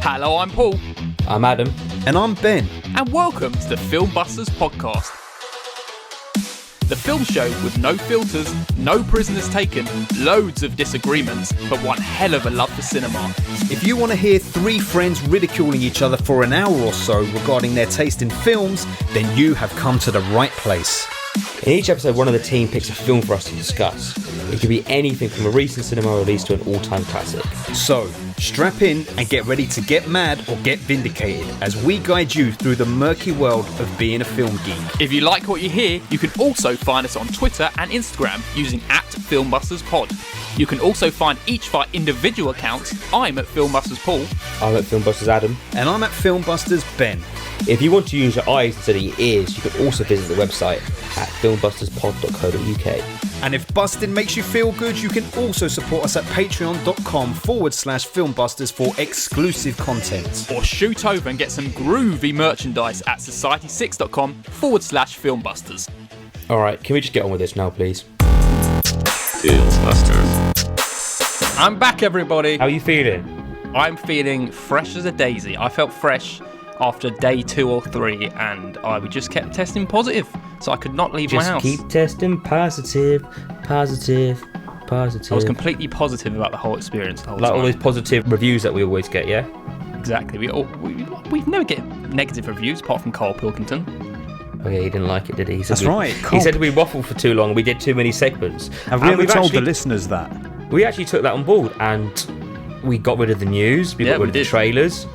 Hello, I'm Paul. I'm Adam. And I'm Ben. And welcome to the Film Busters podcast. The film show with no filters, no prisoners taken, loads of disagreements, but one hell of a love for cinema. If you want to hear three friends ridiculing each other for an hour or so regarding their taste in films, then you have come to the right place. In each episode, one of the team picks a film for us to discuss. It could be anything from a recent cinema release to an all-time classic. So, strap in and get ready to get mad or get vindicated as we guide you through the murky world of being a film geek. If you like what you hear, you can also find us on Twitter and Instagram using @FilmbustersPod. You can also find each of our individual accounts. I'm at Filmbusters Paul. I'm at Filmbusters Adam. And I'm at Filmbusters Ben. If you want to use your eyes instead of your ears, you can also visit the website at filmbusterspod.co.uk. And if busting makes you feel good, you can also support us at patreon.com/filmbusters for exclusive content. Or shoot over and get some groovy merchandise at society6.com/filmbusters. Alright, can we just get on with this now, please? Filmbusters. I'm back, everybody. How are you feeling? I'm feeling fresh as a daisy. I felt fresh after day 2 or 3, and I just kept testing positive, so I could not leave my house. Just keep testing positive. I was completely positive about the whole experience. The whole like time. all those positive reviews that we always get, yeah? Exactly. We never get negative reviews apart from Carl Pilkington. Oh yeah, he didn't like it, did he? That's right. He said we waffled for too long. We did too many segments. Have we ever told the listeners that? We actually took that on board, and we got rid of the news. We got rid of the trailers.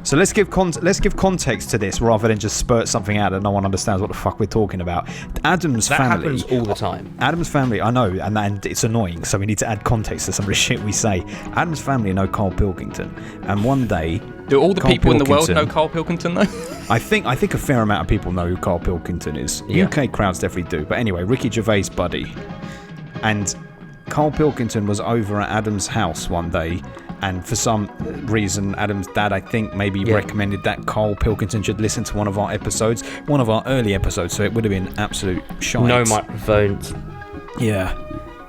So let's give context to this rather than just spurt something out that no one understands what the fuck we're talking about. Adam's that family happens all the time. Adam's family, I know, and it's annoying, so we need to add context to some of the shit we say. Adam's family know Carl Pilkington, and one day... Do all the people in the world know Carl Pilkington, though? I think a fair amount of people know who Carl Pilkington is. Yeah. UK crowds definitely do. But anyway, Ricky Gervais' buddy. And Carl Pilkington was over at Adam's house one day, and for some reason, Adam's dad, I think, maybe recommended that Carl Pilkington should listen to one of our episodes, one of our early episodes, so it would have been absolute shite. No microphones. Yeah.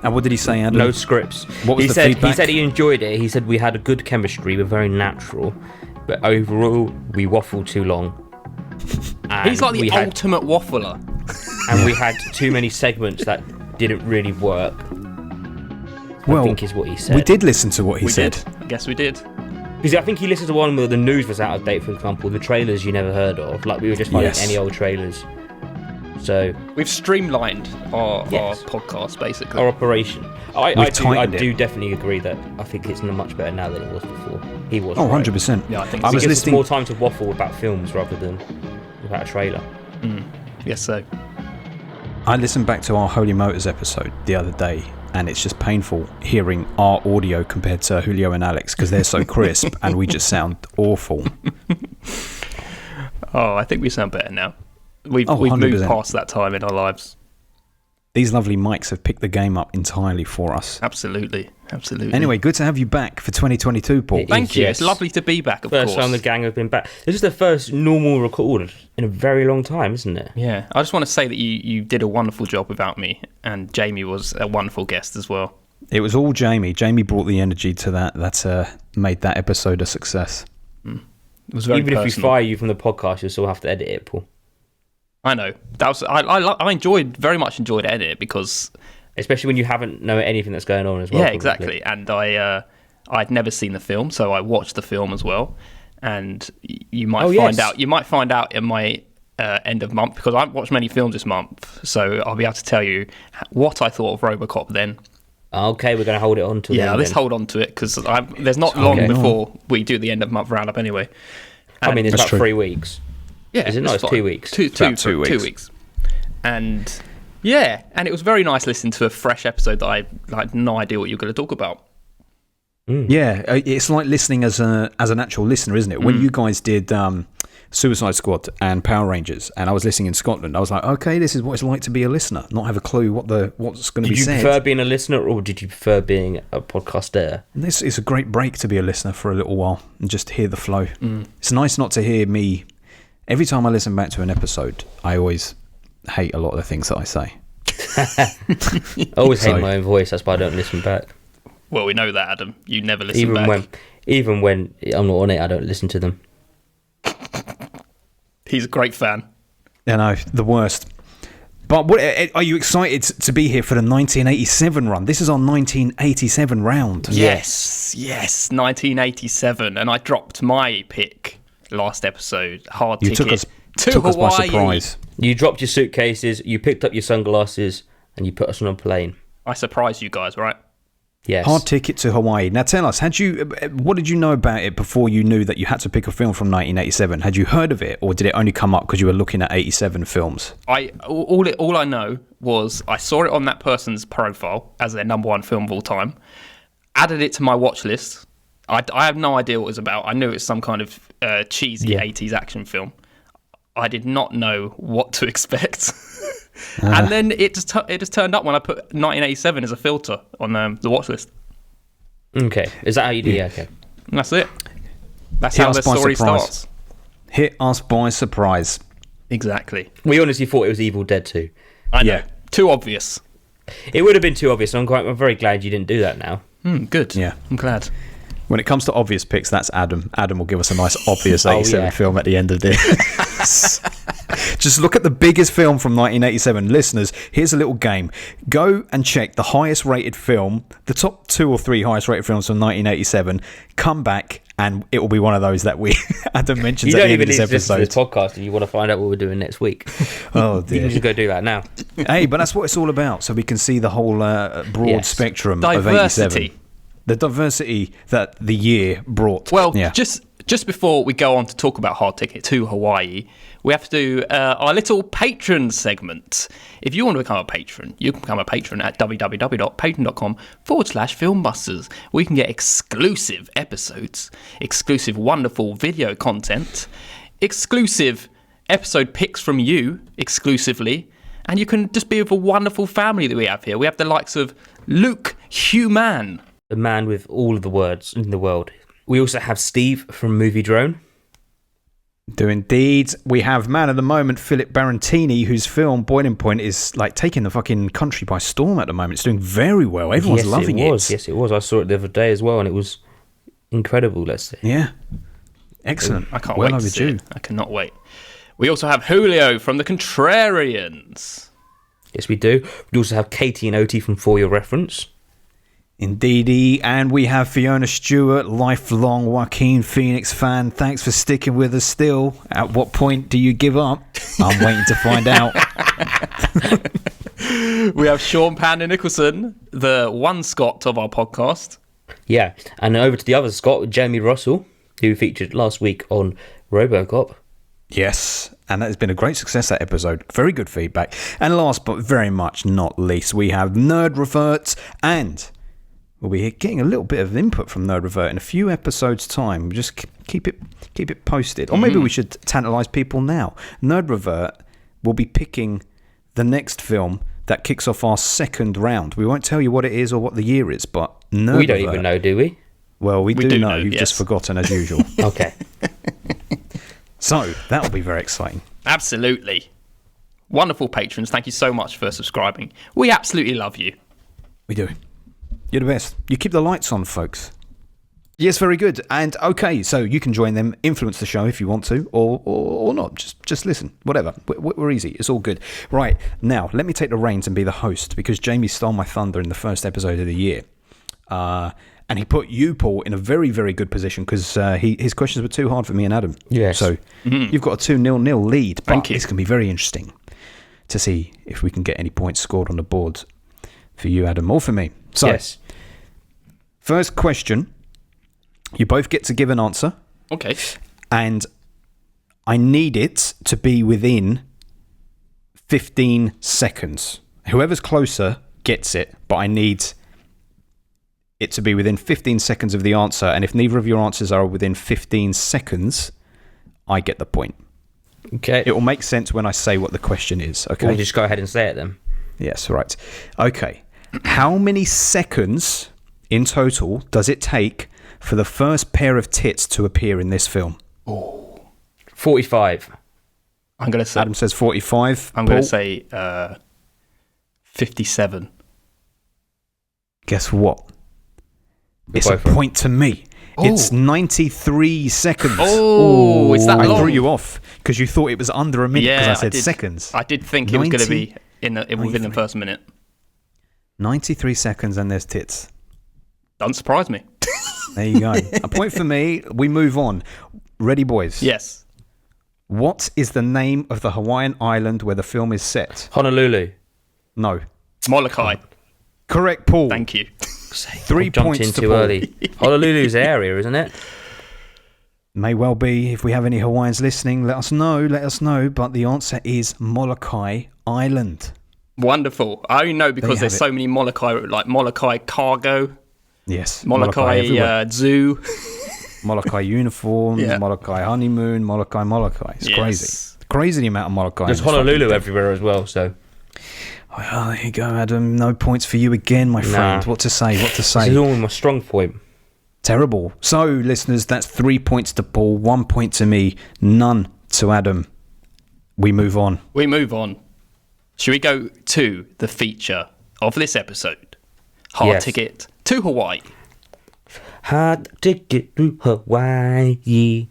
And what did he say, Adam? No scripts. What was the feedback? He said he enjoyed it. He said we had a good chemistry, we're very natural, but overall, we waffled too long. He's like the ultimate waffler. And we had too many segments that didn't really work. Well, I think is what he said. We did listen to what he said. I guess we did. Because I think he listened to one where the news was out of date, for example, the trailers you never heard of. Like, we were just finding any old trailers. So we've streamlined our podcast, basically. Our operation. I do definitely agree that I think it's much better now than it was before. He was. 100%. Yeah, I think I was listening more time to waffle about films rather than about a trailer. Yes, so. I listened back to our Holy Motors episode the other day, and it's just painful hearing our audio compared to Julio and Alex because they're so crisp and we just sound awful. Oh, I think we sound better now. We've moved past that time in our lives. These lovely mics have picked the game up entirely for us. Absolutely. Anyway, good to have you back for 2022, Paul. Thank you. Yes. It's lovely to be back, of course. First time the gang have been back. This is the first normal record in a very long time, isn't it? Yeah. I just want to say that you did a wonderful job without me, and Jamie was a wonderful guest as well. It was all Jamie. Jamie brought the energy to that. That's made that episode a success. It was very personal. If we fire you from the podcast, you'll still have to edit it, Paul. I know. I very much enjoyed editing it because... Especially when you haven't know anything that's going on as well. Yeah, probably. Exactly. And I'd never seen the film, so I watched the film as well. And you might find out in my end of month, because I haven't watched many films this month, so I'll be able to tell you what I thought of RoboCop then. Okay, we're going to hold it on to it. Yeah, let's hold on to it, because there's not long before we do the end of month roundup anyway. And I mean, it's about 3 weeks. Yeah, is it not? It's 2 weeks. Two weeks. And yeah, and it was very nice listening to a fresh episode that I had no idea what you were going to talk about. Yeah, it's like listening as an actual listener, isn't it? When you guys did Suicide Squad and Power Rangers, and I was listening in Scotland, I was like, okay, this is what it's like to be a listener, not have a clue what's going to be said. Did you prefer being a listener, or did you prefer being a podcaster? This is a great break to be a listener for a little while and just hear the flow. It's nice not to hear me. Every time I listen back to an episode, I always hate a lot of the things that I say. I always hate my own voice. That's why I don't listen back. Well, we know that, Adam. You never listen back. Even when I'm not on it, I don't listen to them. He's a great fan. You know, the worst. But what, are you excited to be here for the 1987 run? This is our 1987 round. Yes, 1987. And I dropped my pick last episode. Hard Ticket took us Hawaii. By surprise. You dropped your suitcases, you picked up your sunglasses, and you put us on a plane. I surprised you guys, right? Yes. Hard Ticket to Hawaii. Now tell us, what did you know about it before you knew that you had to pick a film from 1987? Had you heard of it, or did it only come up because you were looking at 87 films? All I know was I saw it on that person's profile as their number one film of all time, added it to my watch list. I have no idea what it was about. I knew it was some kind of cheesy 80s action film. I did not know what to expect. And then it just turned up when I put 1987 as a filter on the watch list. Okay. Is that how you do it? Yeah, okay. And that's it. That's how the story starts. Hit us by surprise. Exactly. We honestly thought it was Evil Dead 2. I know. Too obvious. It would have been too obvious. I'm very glad you didn't do that now. Good. Yeah. I'm glad. When it comes to obvious picks, that's Adam. Adam will give us a nice obvious 87 film at the end of this. Just look at the biggest film from 1987. Listeners, here's a little game. Go and check the highest rated film, the top 2 or 3 highest rated films from 1987. Come back and it will be one of those that Adam mentions at the end of this episode. You don't even need to listen to this podcast if you want to find out what we're doing next week. Oh dear. You can just go do that now. Hey, but that's what it's all about. So we can see the whole broad spectrum of 87. The diversity that the year brought. Well, just before we go on to talk about Hard Ticket to Hawaii, we have to do our little patron segment. If you want to become a patron, you can become a patron at www.patreon.com/filmbusters. We can get exclusive episodes, exclusive wonderful video content, exclusive episode picks from you exclusively, and you can just be with a wonderful family that we have here. We have the likes of Luke Human, the man with all of the words in the world. We also have Steve from Movie Drone. Do indeed. We have man of the moment, Philip Barantini, whose film Boiling Point is like taking the fucking country by storm at the moment. It's doing very well. Everyone's loving it. Yes, it was. I saw it the other day as well, and it was incredible, let's say. Yeah. Excellent. I can't wait to see it. I cannot wait. We also have Julio from The Contrarians. Yes, we do. We also have Katie and Oti from For Your Reference. Indeedy, and we have Fiona Stewart, lifelong Joaquin Phoenix fan. Thanks for sticking with us still. At what point do you give up? I'm waiting to find out. We have Sean Panda Nicholson, the one Scott of our podcast. Yeah, and over to the other Scott, Jamie Russell, who featured last week on RoboCop. Yes, and that has been a great success, that episode. Very good feedback. And last but very much not least, we have Nerd Revert, and we'll be getting a little bit of input from Nerd Revert in a few episodes' time. Just keep it posted. Or maybe we should tantalise people now. Nerd Revert will be picking the next film that kicks off our second round. We won't tell you what it is or what the year is, but Nerd We don't even know, do we? Well, we do know. You've just forgotten as usual. Okay. So, that will be very exciting. Absolutely. Wonderful patrons. Thank you so much for subscribing. We absolutely love you. We do. You're the best. You keep the lights on, folks. Yes, very good. And okay, so you can join them, influence the show if you want to, or not. Just listen. Whatever. We're easy. It's all good. Right, now, let me take the reins and be the host, because Jamie stole my thunder in the first episode of the year. And he put you, Paul, in a very, very good position, because his questions were too hard for me and Adam. Yes. So you've got a 2-0 lead. Thank you. It's going to be very interesting to see if we can get any points scored on the board for you, Adam, or for me. So, yes. First question. You both get to give an answer. Okay. And I need it to be within 15 seconds. Whoever's closer gets it, but I need it to be within 15 seconds of the answer. And if neither of your answers are within 15 seconds, I get the point. Okay. It will make sense when I say what the question is. Okay. We'll just go ahead and say it then. Yes, right. Okay. How many seconds in total does it take for the first pair of tits to appear in this film? 45. I'm going to say... Adam says 45. I'm going to say 57. Guess what? It's a point to me. It's 93 seconds. Oh, is that long? I threw you off because you thought it was under a minute because I said seconds. I did think it was going to be within the first minute. 93 seconds and there's tits. Doesn't surprise me. There you go. A point for me. We move on. Ready, boys? Yes. What is the name of the Hawaiian island where the film is set? Honolulu. No. Molokai. Correct, Paul. Thank you. 3 points in to too Paul. early. Honolulu's area, isn't it? May well be. If we have any Hawaiians listening, let us know. But the answer is Molokai Island. Wonderful. I only know because there's so many Molokai, like Molokai Cargo. Yes. Molokai Zoo. Molokai uniforms, Molokai honeymoon, Molokai. It's crazy. Crazy the amount of Molokai. There's Honolulu everywhere as well, so. Oh, there you go, Adam. No points for you again, my friend. What to say? This is all my strong point. Terrible. So, listeners, that's 3 points to Paul, 1 point to me, none to Adam. We move on. Should we go to the feature of this episode? Hard Ticket to Hawaii. Hard ticket to Hawaii.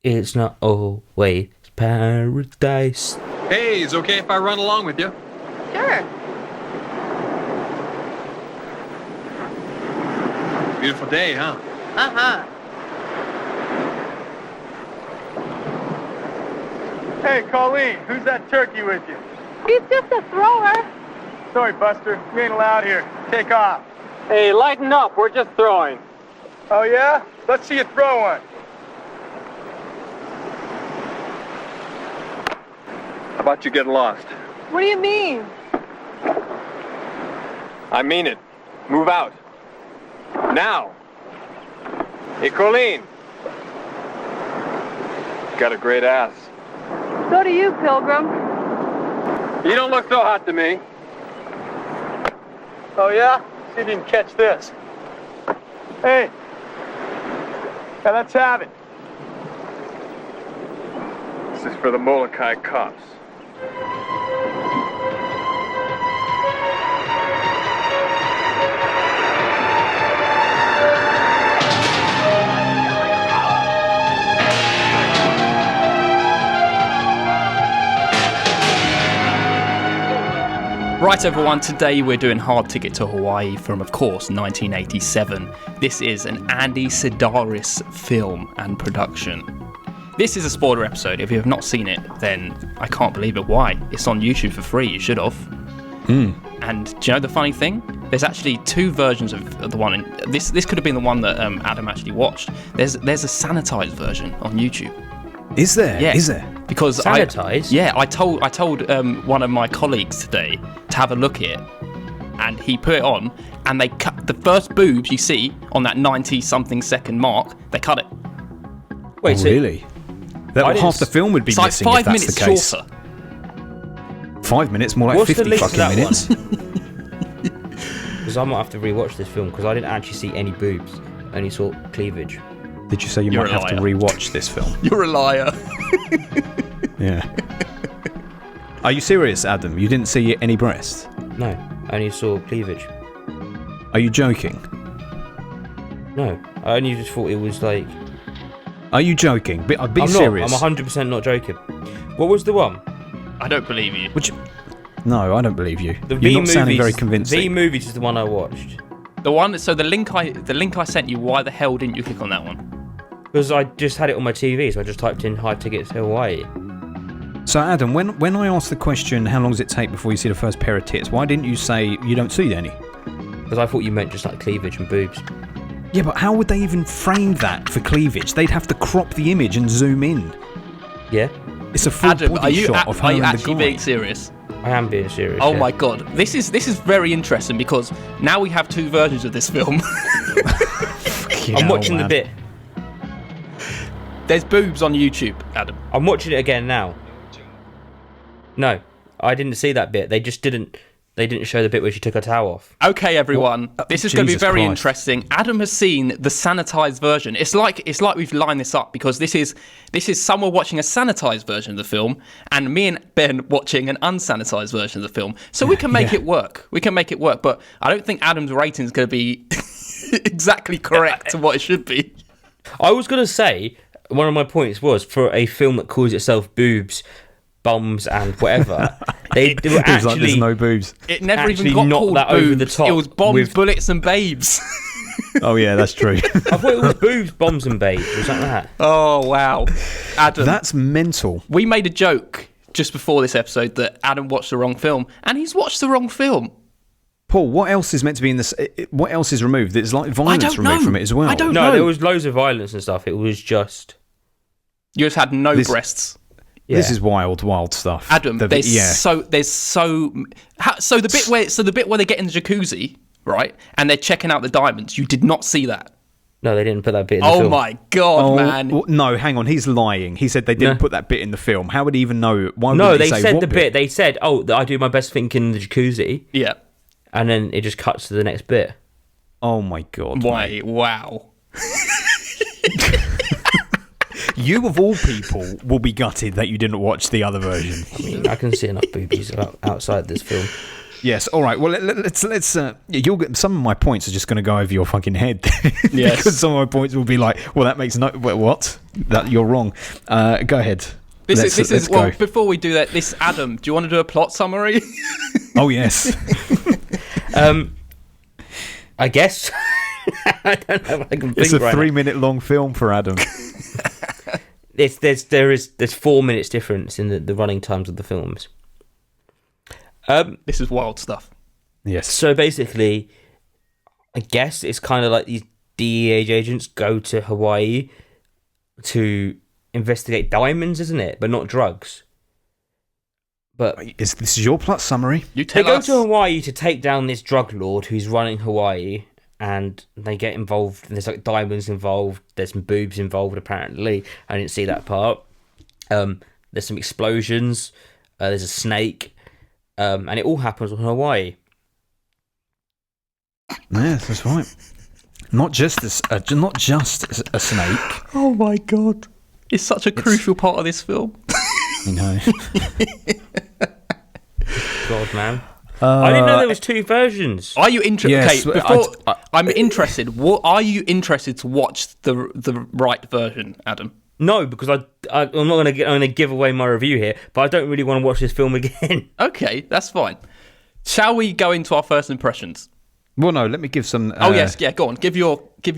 It's not always paradise. Hey, is it okay if I run along with you? Sure. Beautiful day, huh? Uh-huh. Hey, Colleen, who's that turkey with you? He's just a thrower. Sorry, Buster. You ain't allowed here. Take off. Hey, lighten up. We're just throwing. Oh, yeah? Let's see you throw one. How about you get lost? What do you mean? I mean it. Move out. Now. Hey, Colleen. Got a great ass. So do you, Pilgrim. You don't look so hot to me. Oh, yeah? See if you can catch this. Hey. Now, let's have it. This is for the Molokai cops. Right, everyone, today we're doing Hard Ticket to Hawaii from, of course, 1987. This is an Andy Sidaris film and production. This is a spoiler episode. If you have not seen it, then I can't believe it. Why? It's on YouTube for free. You should have. And do you know the funny thing? There's actually two versions of the one. And this could have been the one that Adam actually watched. There's a sanitized version on YouTube. Is there? Yeah. Is there? Because sanitized? I told one of my colleagues today to have a look at it, and he put it on, and they cut the first boobs you see on that 90-something second mark. They cut it. Wait, so really? That half the film would be missing like if that's the case. Shorter. 5 minutes, more like What's 50 fucking minutes. Because I might have to rewatch this film because I didn't actually see any boobs. I only saw cleavage. Did you say you might have to rewatch this film? You're a liar. Yeah. Are you serious, Adam? You didn't see any breasts? No, I only saw cleavage. Are you joking? No, I only just thought it was like... Are you joking? Be I'm serious. I'm 100% not joking. What was the one? I don't believe you. No, I don't believe you. The You're not sounding very convincing. V Movies is the one I watched. The one. So the link I sent you. Why the hell didn't you click on that one? Because I just had it on my TV, so I just typed in Hard Ticket to Hawaii. So Adam, when I asked the question, how long does it take before you see the first pair of tits? Why didn't you say you don't see any? Because I thought you meant just like cleavage and boobs. Yeah, but how would they even frame that for cleavage? They'd have to crop the image and zoom in. Yeah. It's a full body shot of her and the guy. Are you actually being serious? I am being serious. Oh my god, this is very interesting because now we have two versions of this film. I'm watching the bit. There's boobs on YouTube, Adam. I'm watching it again now. No, I didn't see that bit. They didn't show the bit where she took her towel off. Okay, everyone, this is going to be very interesting. Adam has seen the sanitized version. It's like we've lined this up because this is someone watching a sanitized version of the film and me and Ben watching an unsanitized version of the film. So we can make it work. We can make it work, but I don't think Adam's rating is going to be exactly correct to what it should be. I was going to say, one of my points was, for a film that calls itself Boobs, Bums and whatever, they were actually... like there's no boobs. It never even got not called that boobs. over the top. It was Bombs, with... Bullets and Babes. Oh, yeah, that's true. I thought it was Boobs, Bombs and Babes, or something like that. Oh, wow. Adam. That's mental. We made a joke just before this episode that Adam watched the wrong film, and he's watched the wrong film. Paul, what else is meant to be in this? What else is removed? There's like violence removed from it as well. I don't No, know. there was loads of violence and stuff. It was just... You just had no breasts. Yeah. This is wild stuff. Adam, the bit where they get in the jacuzzi, right, and they're checking out the diamonds, you did not see that. No, they didn't put that bit in the film. Oh my god, man! Well, no, hang on, he's lying. He said they didn't put that bit in the film. How would he even know? Why No, would they say said what the bit. They said, "Oh, I do my best thinking in the jacuzzi," Yeah. and then it just cuts to the next bit. Oh my god! Why? Wow. You of all people will be gutted that you didn't watch the other version. I mean, I can see enough boobies outside this film. Yes. All right. Well, let's. You'll get some of my points are just going to go over your fucking head. Yes. Because some of my points will be like, well, that makes no. What? That you're wrong. Go ahead. This is well. Before we do that, Adam, do you want to do a plot summary? Oh yes. I guess. I don't know if I can think It's a right 3-minute long film for Adam. There's 4 minutes difference in the running times of the films. This is wild stuff. Yes. So basically, I guess it's kind of like these DEA agents go to Hawaii to investigate diamonds, isn't it? But not drugs. But This is your plot summary. You they tell go us. to Hawaii to take down this drug lord who's running Hawaii, and they get involved. And there's like diamonds involved. There's some boobs involved. Apparently, I didn't see that part. There's some explosions. There's a snake, and it all happens on Hawaii. Yes, that's right. Not just a snake. Oh my god! It's such a crucial part of this film. You know. God, man. I didn't know there was 2 versions. Are you interested? Yes, okay, before I'm interested. What are you interested to watch the right version, Adam? No, because I'm not going to give away my review here, but I don't really want to watch this film again. Okay, that's fine. Shall we go into our first impressions? Well, no. Let me give some. Yes, go on. Give your a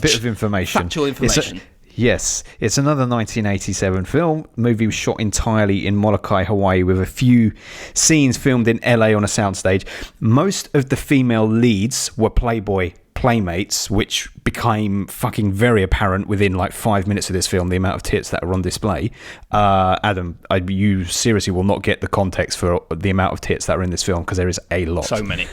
bit of information. Factual information. Yes, it's another 1987 film. The movie was shot entirely in Molokai, Hawaii, with a few scenes filmed in LA on a soundstage. Most of the female leads were Playboy playmates, which became fucking very apparent within like 5 minutes of this film, the amount of tits that are on display. Adam, you seriously will not get the context for the amount of tits that are in this film, because there is a lot. So many.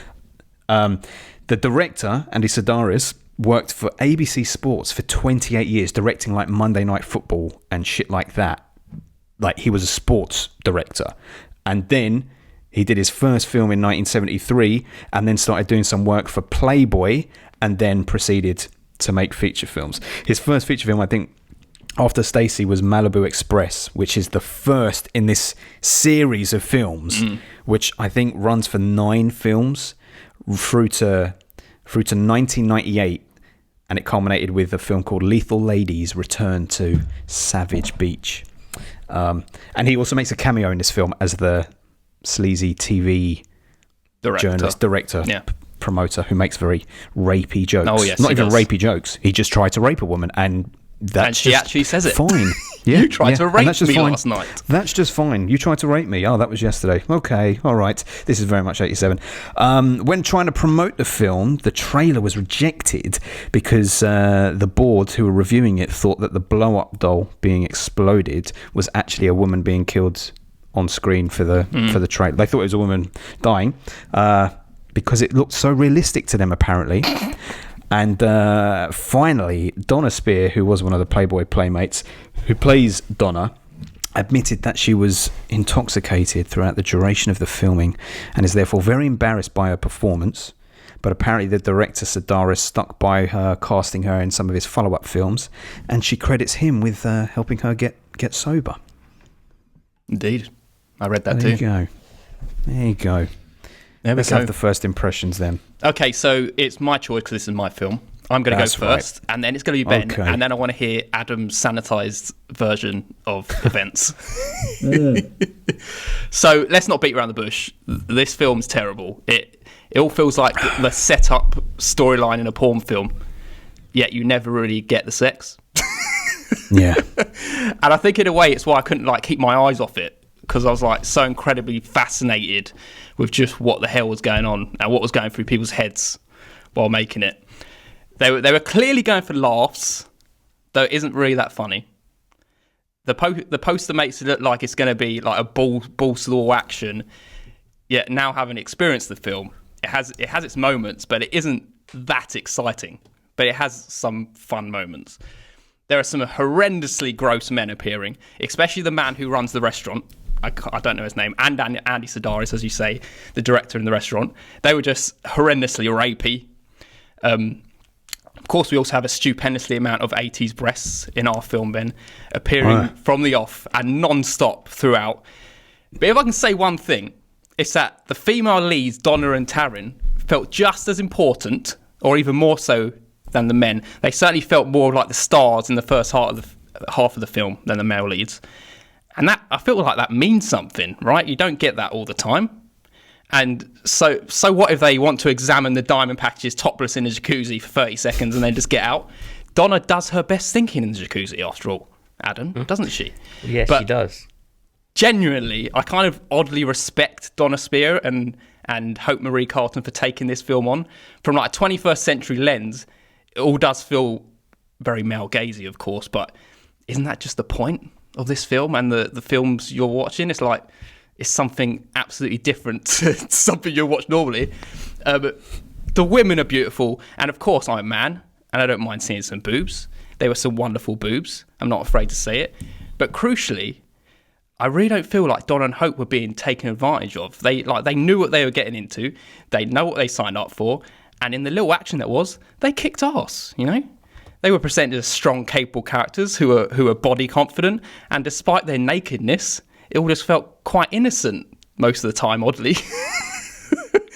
The director, Andy Sedaris, worked for ABC Sports for 28 years, directing like Monday Night Football and shit like that. Like, he was a sports director. And then he did his first film in 1973, and then started doing some work for Playboy, and then proceeded to make feature films. His first feature film, I think, after Stacy, was Malibu Express, which is the first in this series of films, which I think runs for 9 films through to 1998, and it culminated with a film called Lethal Ladies: Return to Savage Beach. And he also makes a cameo in this film as the sleazy TV journalist, director, promoter, who makes very rapey jokes. Oh yes, not even rapey jokes. He just tried to rape a woman, and she actually says it. Fine. Yeah, you tried to rape me fine. last night. That's just fine. You tried to rape me. Oh, that was yesterday. Okay, all right. This is very much 87. When trying to promote the film, the trailer was rejected because the board who were reviewing it thought that the blow-up doll being exploded was actually a woman being killed on screen for the trailer. They thought it was a woman dying because it looked so realistic to them, apparently. And finally, Donna Spear, who was one of the Playboy playmates, who plays Donna, admitted that she was intoxicated throughout the duration of the filming and is therefore very embarrassed by her performance. But apparently the director, Sedaris, stuck by her, casting her in some of his follow-up films, and she credits him with helping her get sober. Indeed. I read that There too. you go. There you go. There we Let's go. have the first impressions then. Okay, so it's my choice because this is my film. I'm going to go first, and then it's going to be Ben, and then I want to hear Adam's sanitized version of events. So let's not beat around the bush. This film's terrible. It all feels like the setup storyline in a porn film, yet you never really get the sex. Yeah. And I think in a way it's why I couldn't keep my eyes off it, because I was so incredibly fascinated with just what the hell was going on and what was going through people's heads while making it. They were clearly going for laughs, though it isn't really that funny. The poster makes it look like it's going to be like a balls to the wall action. Yet now, having experienced the film, it has its moments, but it isn't that exciting. But it has some fun moments. There are some horrendously gross men appearing, especially the man who runs the restaurant. I don't know his name, and Andy Sidaris, as you say, the director in the restaurant. They were just horrendously rapey. Of course, we also have a stupendously amount of 80s breasts in our film, Ben, appearing from the off and non-stop throughout. But if I can say one thing, it's that the female leads, Donna and Taryn, felt just as important, or even more so, than the men. They certainly felt more like the stars in the first half of the film than the male leads. And that, I feel like that means something, right? You don't get that all the time. And so what if they want to examine the diamond packages topless in a jacuzzi for 30 seconds and then just get out? Donna does her best thinking in the jacuzzi, after all, Adam, doesn't she? Yes, she does. Genuinely, I kind of oddly respect Donna Spear and Hope Marie Carlton for taking this film on. From a 21st century lens, it all does feel very male gazy, of course, but isn't that just the point of this film and the films you're watching? It's something absolutely different to something you watch normally. But the women are beautiful, and of course I'm a man, and I don't mind seeing some boobs. They were some wonderful boobs. I'm not afraid to say it. But crucially, I really don't feel like Donna and Hope were being taken advantage of. They knew what they were getting into. They know what they signed up for, and in the little action that was, they kicked ass. They were presented as strong, capable characters who were body confident, and despite their nakedness, it all just felt quite innocent most of the time, oddly.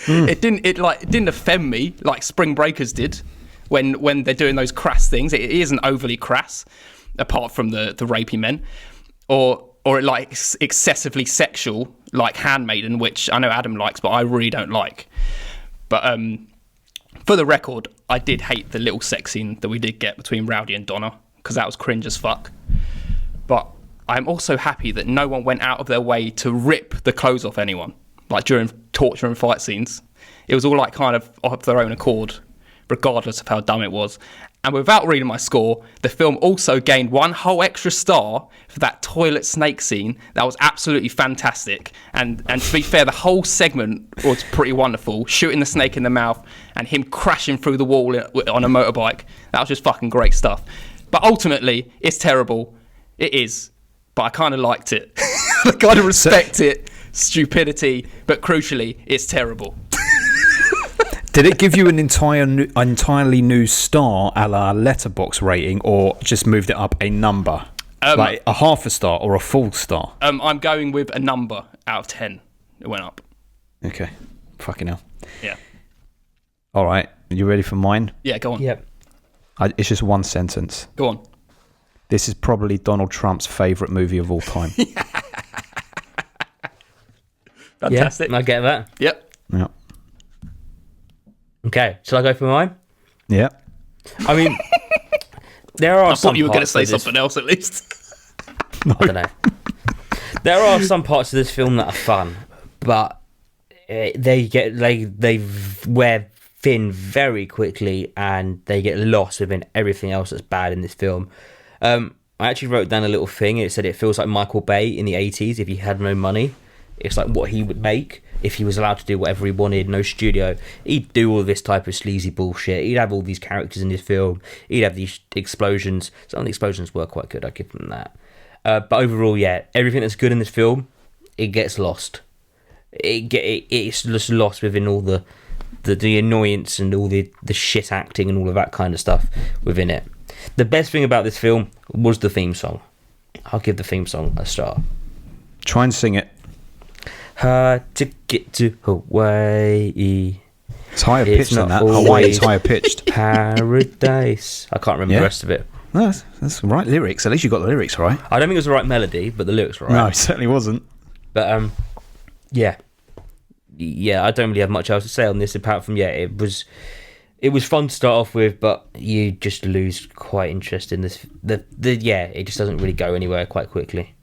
It didn't offend me like Spring Breakers did when they're doing those crass things. It isn't overly crass, apart from the rapey men, or excessively sexual like Handmaiden, which I know Adam likes, but I really don't like. But for the record, I did hate the little sex scene that we did get between Rowdy and Donna, because that was cringe as fuck. But I'm also happy that no one went out of their way to rip the clothes off anyone, during torture and fight scenes. It was all kind of of their own accord, regardless of how dumb it was. And without reading my score, the film also gained one whole extra star for that toilet snake scene. That was absolutely fantastic. And to be fair, the whole segment was pretty wonderful. Shooting the snake in the mouth and him crashing through the wall on a motorbike. That was just fucking great stuff. But ultimately, it's terrible. It is. But I kind of liked it. I kind of respect it. Stupidity. But crucially, it's terrible. Did it give you an entirely new star a la Letterboxd rating, or just moved it up a number? Like a half a star or a full star? I'm going with a number out of 10. It went up. Okay. Fucking hell. Yeah. All right. Are you ready for mine? Yeah, go on. Yep. It's just one sentence. Go on. This is probably Donald Trump's favourite movie of all time. Fantastic. Yeah, I get that. Yep. Yeah. Okay, shall I go for mine? Yeah. I mean, there are. I thought you were going to say something else at least. I don't know. There are some parts of this film that are fun, but they wear thin very quickly, and they get lost within everything else that's bad in this film. I actually wrote down a little thing. It said it feels like Michael Bay in the 80s if he had no money. It's like what he would make if he was allowed to do whatever he wanted, no studio. He'd do all this type of sleazy bullshit. He'd have all these characters in this film. He'd have these explosions. Some of the explosions were quite good, I give them that. But overall, yeah, everything that's good in this film, it gets lost. It's just lost within all the annoyance and all the shit acting and all of that kind of stuff within it. The best thing about this film was the theme song. I'll give the theme song a star. Try and sing it. Hard to get to Hawaii. It's higher It's pitched than not that. Hawaii's always higher pitched. paradise. I can't remember Yeah. the rest of it. No, that's the right lyrics. At least you got the lyrics right. I don't think it was the right melody, but the lyrics were right. No, it certainly wasn't. But yeah, I don't really have much else to say on this apart from it was fun to start off with, but you just lose quite interest in this. It just doesn't really go anywhere quite quickly.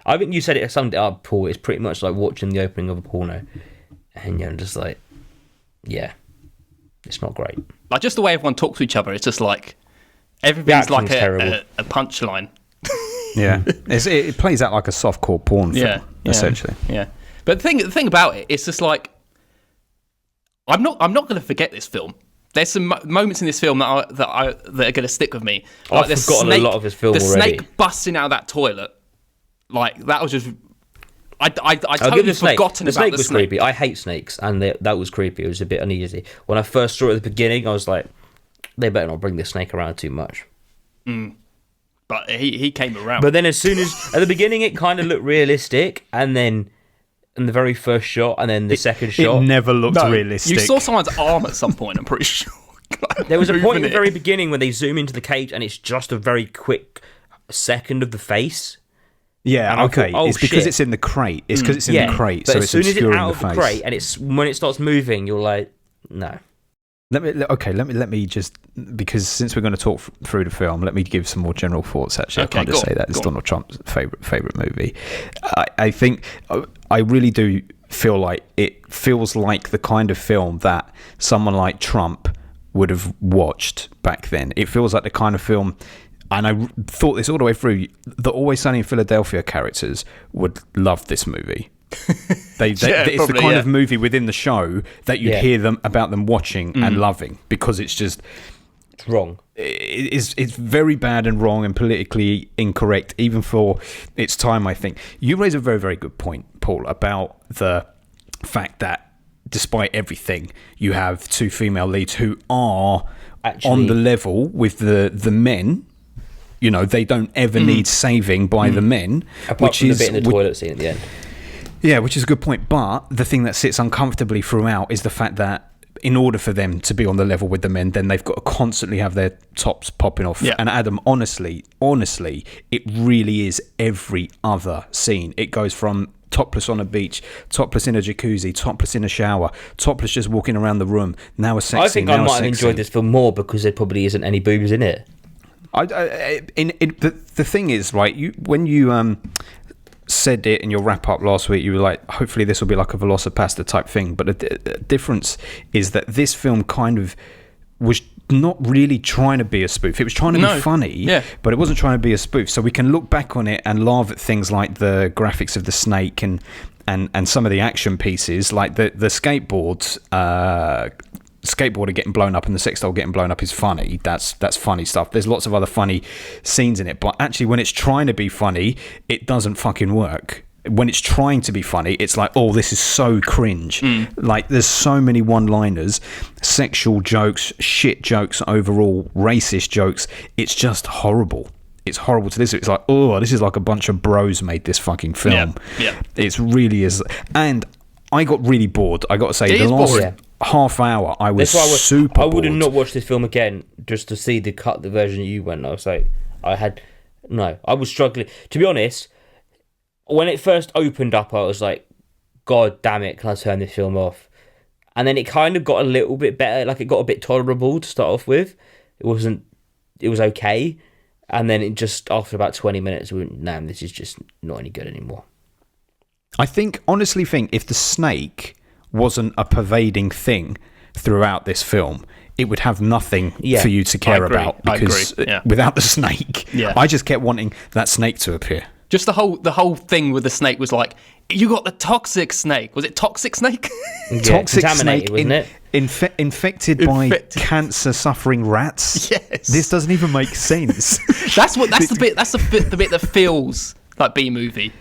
I think you said it summed it up, Paul. It's pretty much like watching the opening of a porno, and you're just like, yeah, it's not great. Like just the way everyone talks to each other, it's just like everything's like terrible. a punchline. Yeah, it plays out like a softcore porn film, essentially. Yeah, but the thing about it, it's just like I'm not going to forget this film. There's some moments in this film that are going to stick with me. Like I've forgotten a lot of this film the already. Snake busting out of that toilet, like that was just. I I'll totally give the snake. forgotten The about snake the was snake. creepy. I hate snakes, and that was creepy. It was a bit uneasy. When I first saw it at the beginning, I was like, they better not bring the snake around too much. But he came around. But then as soon as, at the beginning, it kind of looked realistic, and then in the very first shot, and then the second shot. It never looked No, realistic. You saw someone's arm at some point, I'm pretty sure. There was a point in the Moving very it. beginning when they zoom into the cage, and it's just a very quick second of the face. Yeah, And I okay. thought, oh, it's because shit. it's in the crate. It's because it's in the crate, but so as it's soon as it's obscuring out the of the face. crate, and it's when it starts moving, you're like, no. Let me just, because since we're going to talk through the film, let me give some more general thoughts. Actually, Okay, I can't just go say on, that it's go on. Donald Trump's favorite movie. I think I really do feel like it feels like the kind of film that someone like Trump would have watched back then. It feels like the kind of film, and I thought this all the way through, the Always Sunny in Philadelphia characters would love this movie. It's the probably, kind yeah. of movie within the show that you'd hear them about them watching and loving, because it's just It's wrong. it's very bad and wrong and politically incorrect even for its time. I think you raise a very, very good point, Paul, about the fact that despite everything, you have two female leads who are on the level with the men. You know, they don't ever need saving by the men, Apart from the bit in the toilet scene at the end. Yeah, which is a good point. But the thing that sits uncomfortably throughout is the fact that in order for them to be on the level with the men, then they've got to constantly have their tops popping off. Yeah. And Adam, honestly, it really is every other scene. It goes from topless on a beach, topless in a jacuzzi, topless in a shower, topless just walking around the room. Now a sex I scene, think I now a might have sex enjoyed scene. this film more because there probably isn't any boobs in it. The thing is, right, when you said it in your wrap up last week, you were like, hopefully this will be like a Velocipasta type thing, but the difference is that this film kind of was not really trying to be a spoof. It was trying to be funny, but it wasn't trying to be a spoof. So we can look back on it and laugh at things like the graphics of the snake and some of the action pieces, like the skateboarder getting blown up and the sex doll getting blown up is funny. That's funny stuff. There's lots of other funny scenes in it, but actually when it's trying to be funny, it doesn't fucking work. When it's trying to be funny, it's like, oh, this is so cringe. Like, there's so many one-liners, sexual jokes, shit jokes overall, racist jokes. It's just horrible. It's horrible to listen. It's like, oh, this is like a bunch of bros made this fucking film. Yeah. It really is. And I got really bored, I got to say. It The is last boring. half hour, I was super I would have bored. not watched this film again just to see the version that you went. I was like, I was struggling. To be honest, when it first opened up, I was like, God damn it, can I turn this film off? And then it kind of got a little bit better, like it got a bit tolerable to start off with. It was okay. And then it just, after about 20 minutes, we went, nah, this is just not any good anymore. I honestly think if the snake wasn't a pervading thing throughout this film, it would have nothing for you to care about, because without the snake, I just kept wanting that snake to appear. Just the whole thing with the snake was like, you got the toxic snake. Was it toxic snake? Toxic snake, wasn't it? Infected by cancer-suffering rats. Yes. This doesn't even make sense. That's the bit that feels like B-movie.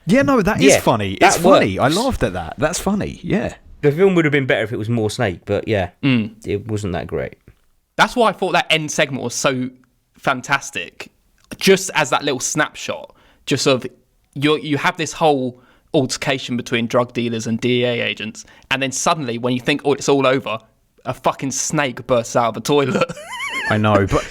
Yeah, no, that is funny. It's that funny. works. I laughed at that. That's funny. Yeah. The film would have been better if it was more snake, but it wasn't that great. That's why I thought that end segment was so fantastic. Just as that little snapshot, just sort of you have this whole altercation between drug dealers and DEA agents, and then suddenly when you think, oh, it's all over, a fucking snake bursts out of a toilet. I know, but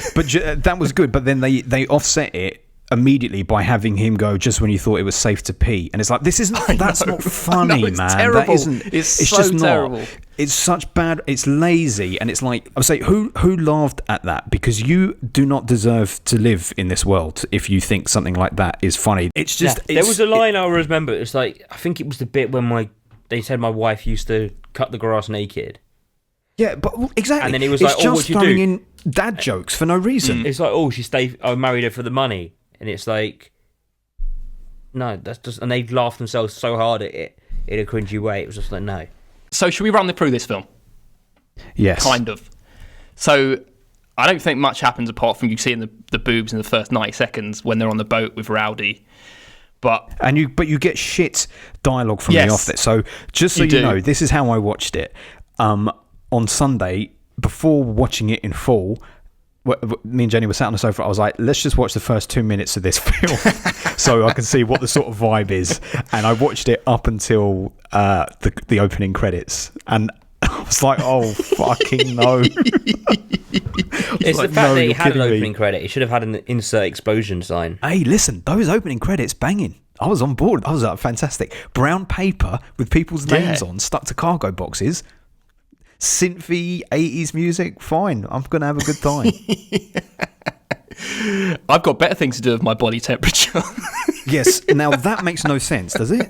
that was good. But then they offset it immediately by having him go just when you thought it was safe to pee, and it's like, this isn't. That's not funny, it's man. Terrible. That isn't. It's so just terrible. Not. It's such bad. It's lazy, and it's like, I would say, who laughed at that? Because you do not deserve to live in this world if you think something like that is funny. It's just. Yeah. There was a line I remember. It's like, I think it was the bit when they said my wife used to cut the grass naked. Yeah, but exactly. And then he was it's like, just what you throwing do? in dad jokes for no reason. It's like, I married her for the money, and it's like, no, that's just, and they laughed themselves so hard at it in a cringy way. It was just like, no. So should we run through this film? Yes. Kind of. So I don't think much happens apart from you seeing the boobs in the first 90 seconds when they're on the boat with Rowdy. But you get shit dialogue from the off there. So just so you know, this is how I watched it. On Sunday, before watching it in full, me and Jenny were sat on the sofa. I was like, let's just watch the first 2 minutes of this film so I can see what the sort of vibe is. And I watched it up until the opening credits. And I was like, oh, fucking no. It's the fact that it had an opening credit. It should have had an insert explosion sign. Hey, listen, those opening credits, banging. I was on board. I was like, fantastic. Brown paper with people's names on, stuck to cargo boxes. Synthy 80s music, fine. I'm going to have a good time. I've got better things to do with my body temperature. Yes, now that makes no sense, does it?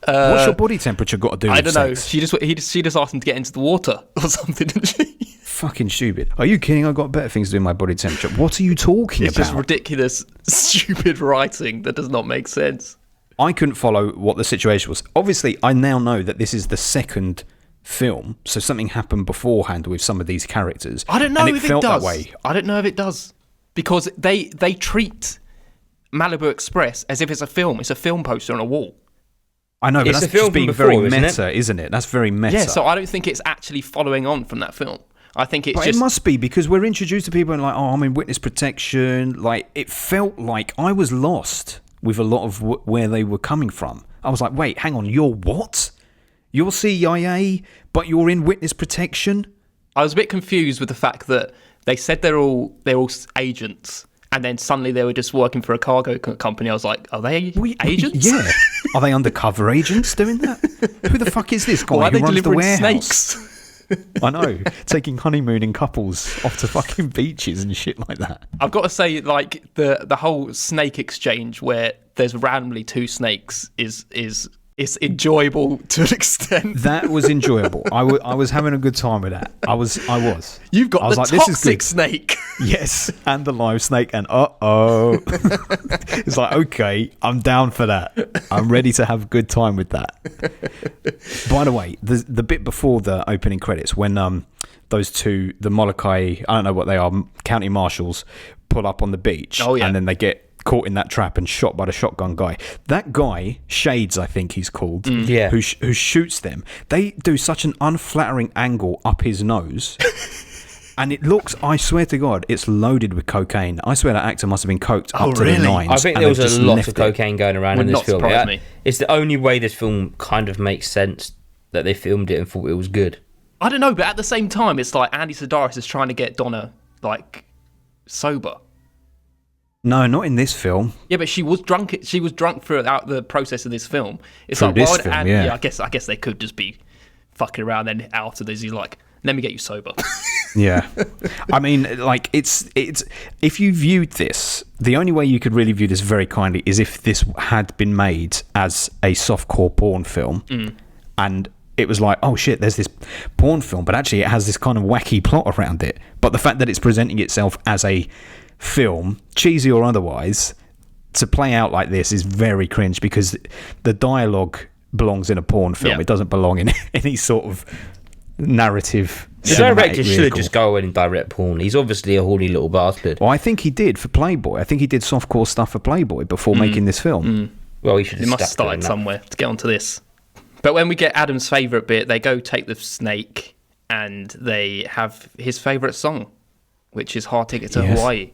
What's your body temperature got to do with I don't know. sex? She just asked him to get into the water or something, didn't she? Fucking stupid. Are you kidding? I've got better things to do with my body temperature. What are you talking It's about? just ridiculous, stupid writing that does not make sense. I couldn't follow what the situation was. Obviously, I now know that this is the second film, so something happened beforehand with some of these characters. I don't know and if it felt it does. That way. I don't know if it does, because they treat Malibu Express as if it's a film. It's a film poster on a wall. I know, but It's that's a film just being before, very isn't meta, isn't it? That's very meta. Yeah, so I don't think it's actually following on from that film. I think it's But just... it must be, because we're introduced to people and like, oh, I'm in witness protection. Like, it felt like I was lost with a lot of where they were coming from. I was like, wait, hang on, you're what? You're CIA, but you're in witness protection? I was a bit confused with the fact that they said they're all agents, and then suddenly they were just working for a cargo company. I was like, are they agents? Yeah. Are they undercover agents doing that? Who the fuck is this guy Why are who they runs the delivering warehouse? snakes? I know, taking honeymooning couples off to fucking beaches and shit like that. I've got to say, like, the whole snake exchange where there's randomly two snakes is enjoyable to an extent. That was enjoyable. I was having a good time with that. I was. You've got I was the like, this is toxic good. snake. Yes, and the live snake, and it's like, okay, I'm down for that. I'm ready to have a good time with that. By the way, the bit before the opening credits, when those two, the Molokai, I don't know what they are, county marshals, pull up on the beach, and then they get caught in that trap and shot by the shotgun guy. That guy, Shades, I think he's called, who shoots them. They do such an unflattering angle up his nose. And it looks, I swear to God, it's loaded with cocaine. I swear that actor must have been coked up to the nines. I think there was a lot of cocaine going around in this film. Me. It's the only way this film kind of makes sense that they filmed it and thought it was good. I don't know, but at the same time, it's like Andy Sedaris is trying to get Donna, like, sober. No, not in this film. Yeah, but she was drunk. She was drunk throughout the process of this film. It's Through like, this why would film, Andy, yeah. I guess they could just be fucking around. Then after this, he's like, "Let me get you sober." Yeah, I mean, like it's if you viewed this, the only way you could really view this very kindly is if this had been made as a softcore porn film, and it was like, oh shit, there's this porn film, but actually it has this kind of wacky plot around it. But the fact that it's presenting itself as a film, cheesy or otherwise, to play out like this is very cringe, because the dialogue belongs in a porn film. Yeah. It doesn't belong in any sort of narrative. The director should have just go in and direct porn. He's obviously a horny little bastard. Well, I think he did for Playboy. I think he did softcore stuff for Playboy before making this film. Well, he should They have must have stuck doing started that. somewhere to get onto this. But when we get Adam's favourite bit, they go take the snake and they have his favourite song, which is Hard Ticket to Hawaii.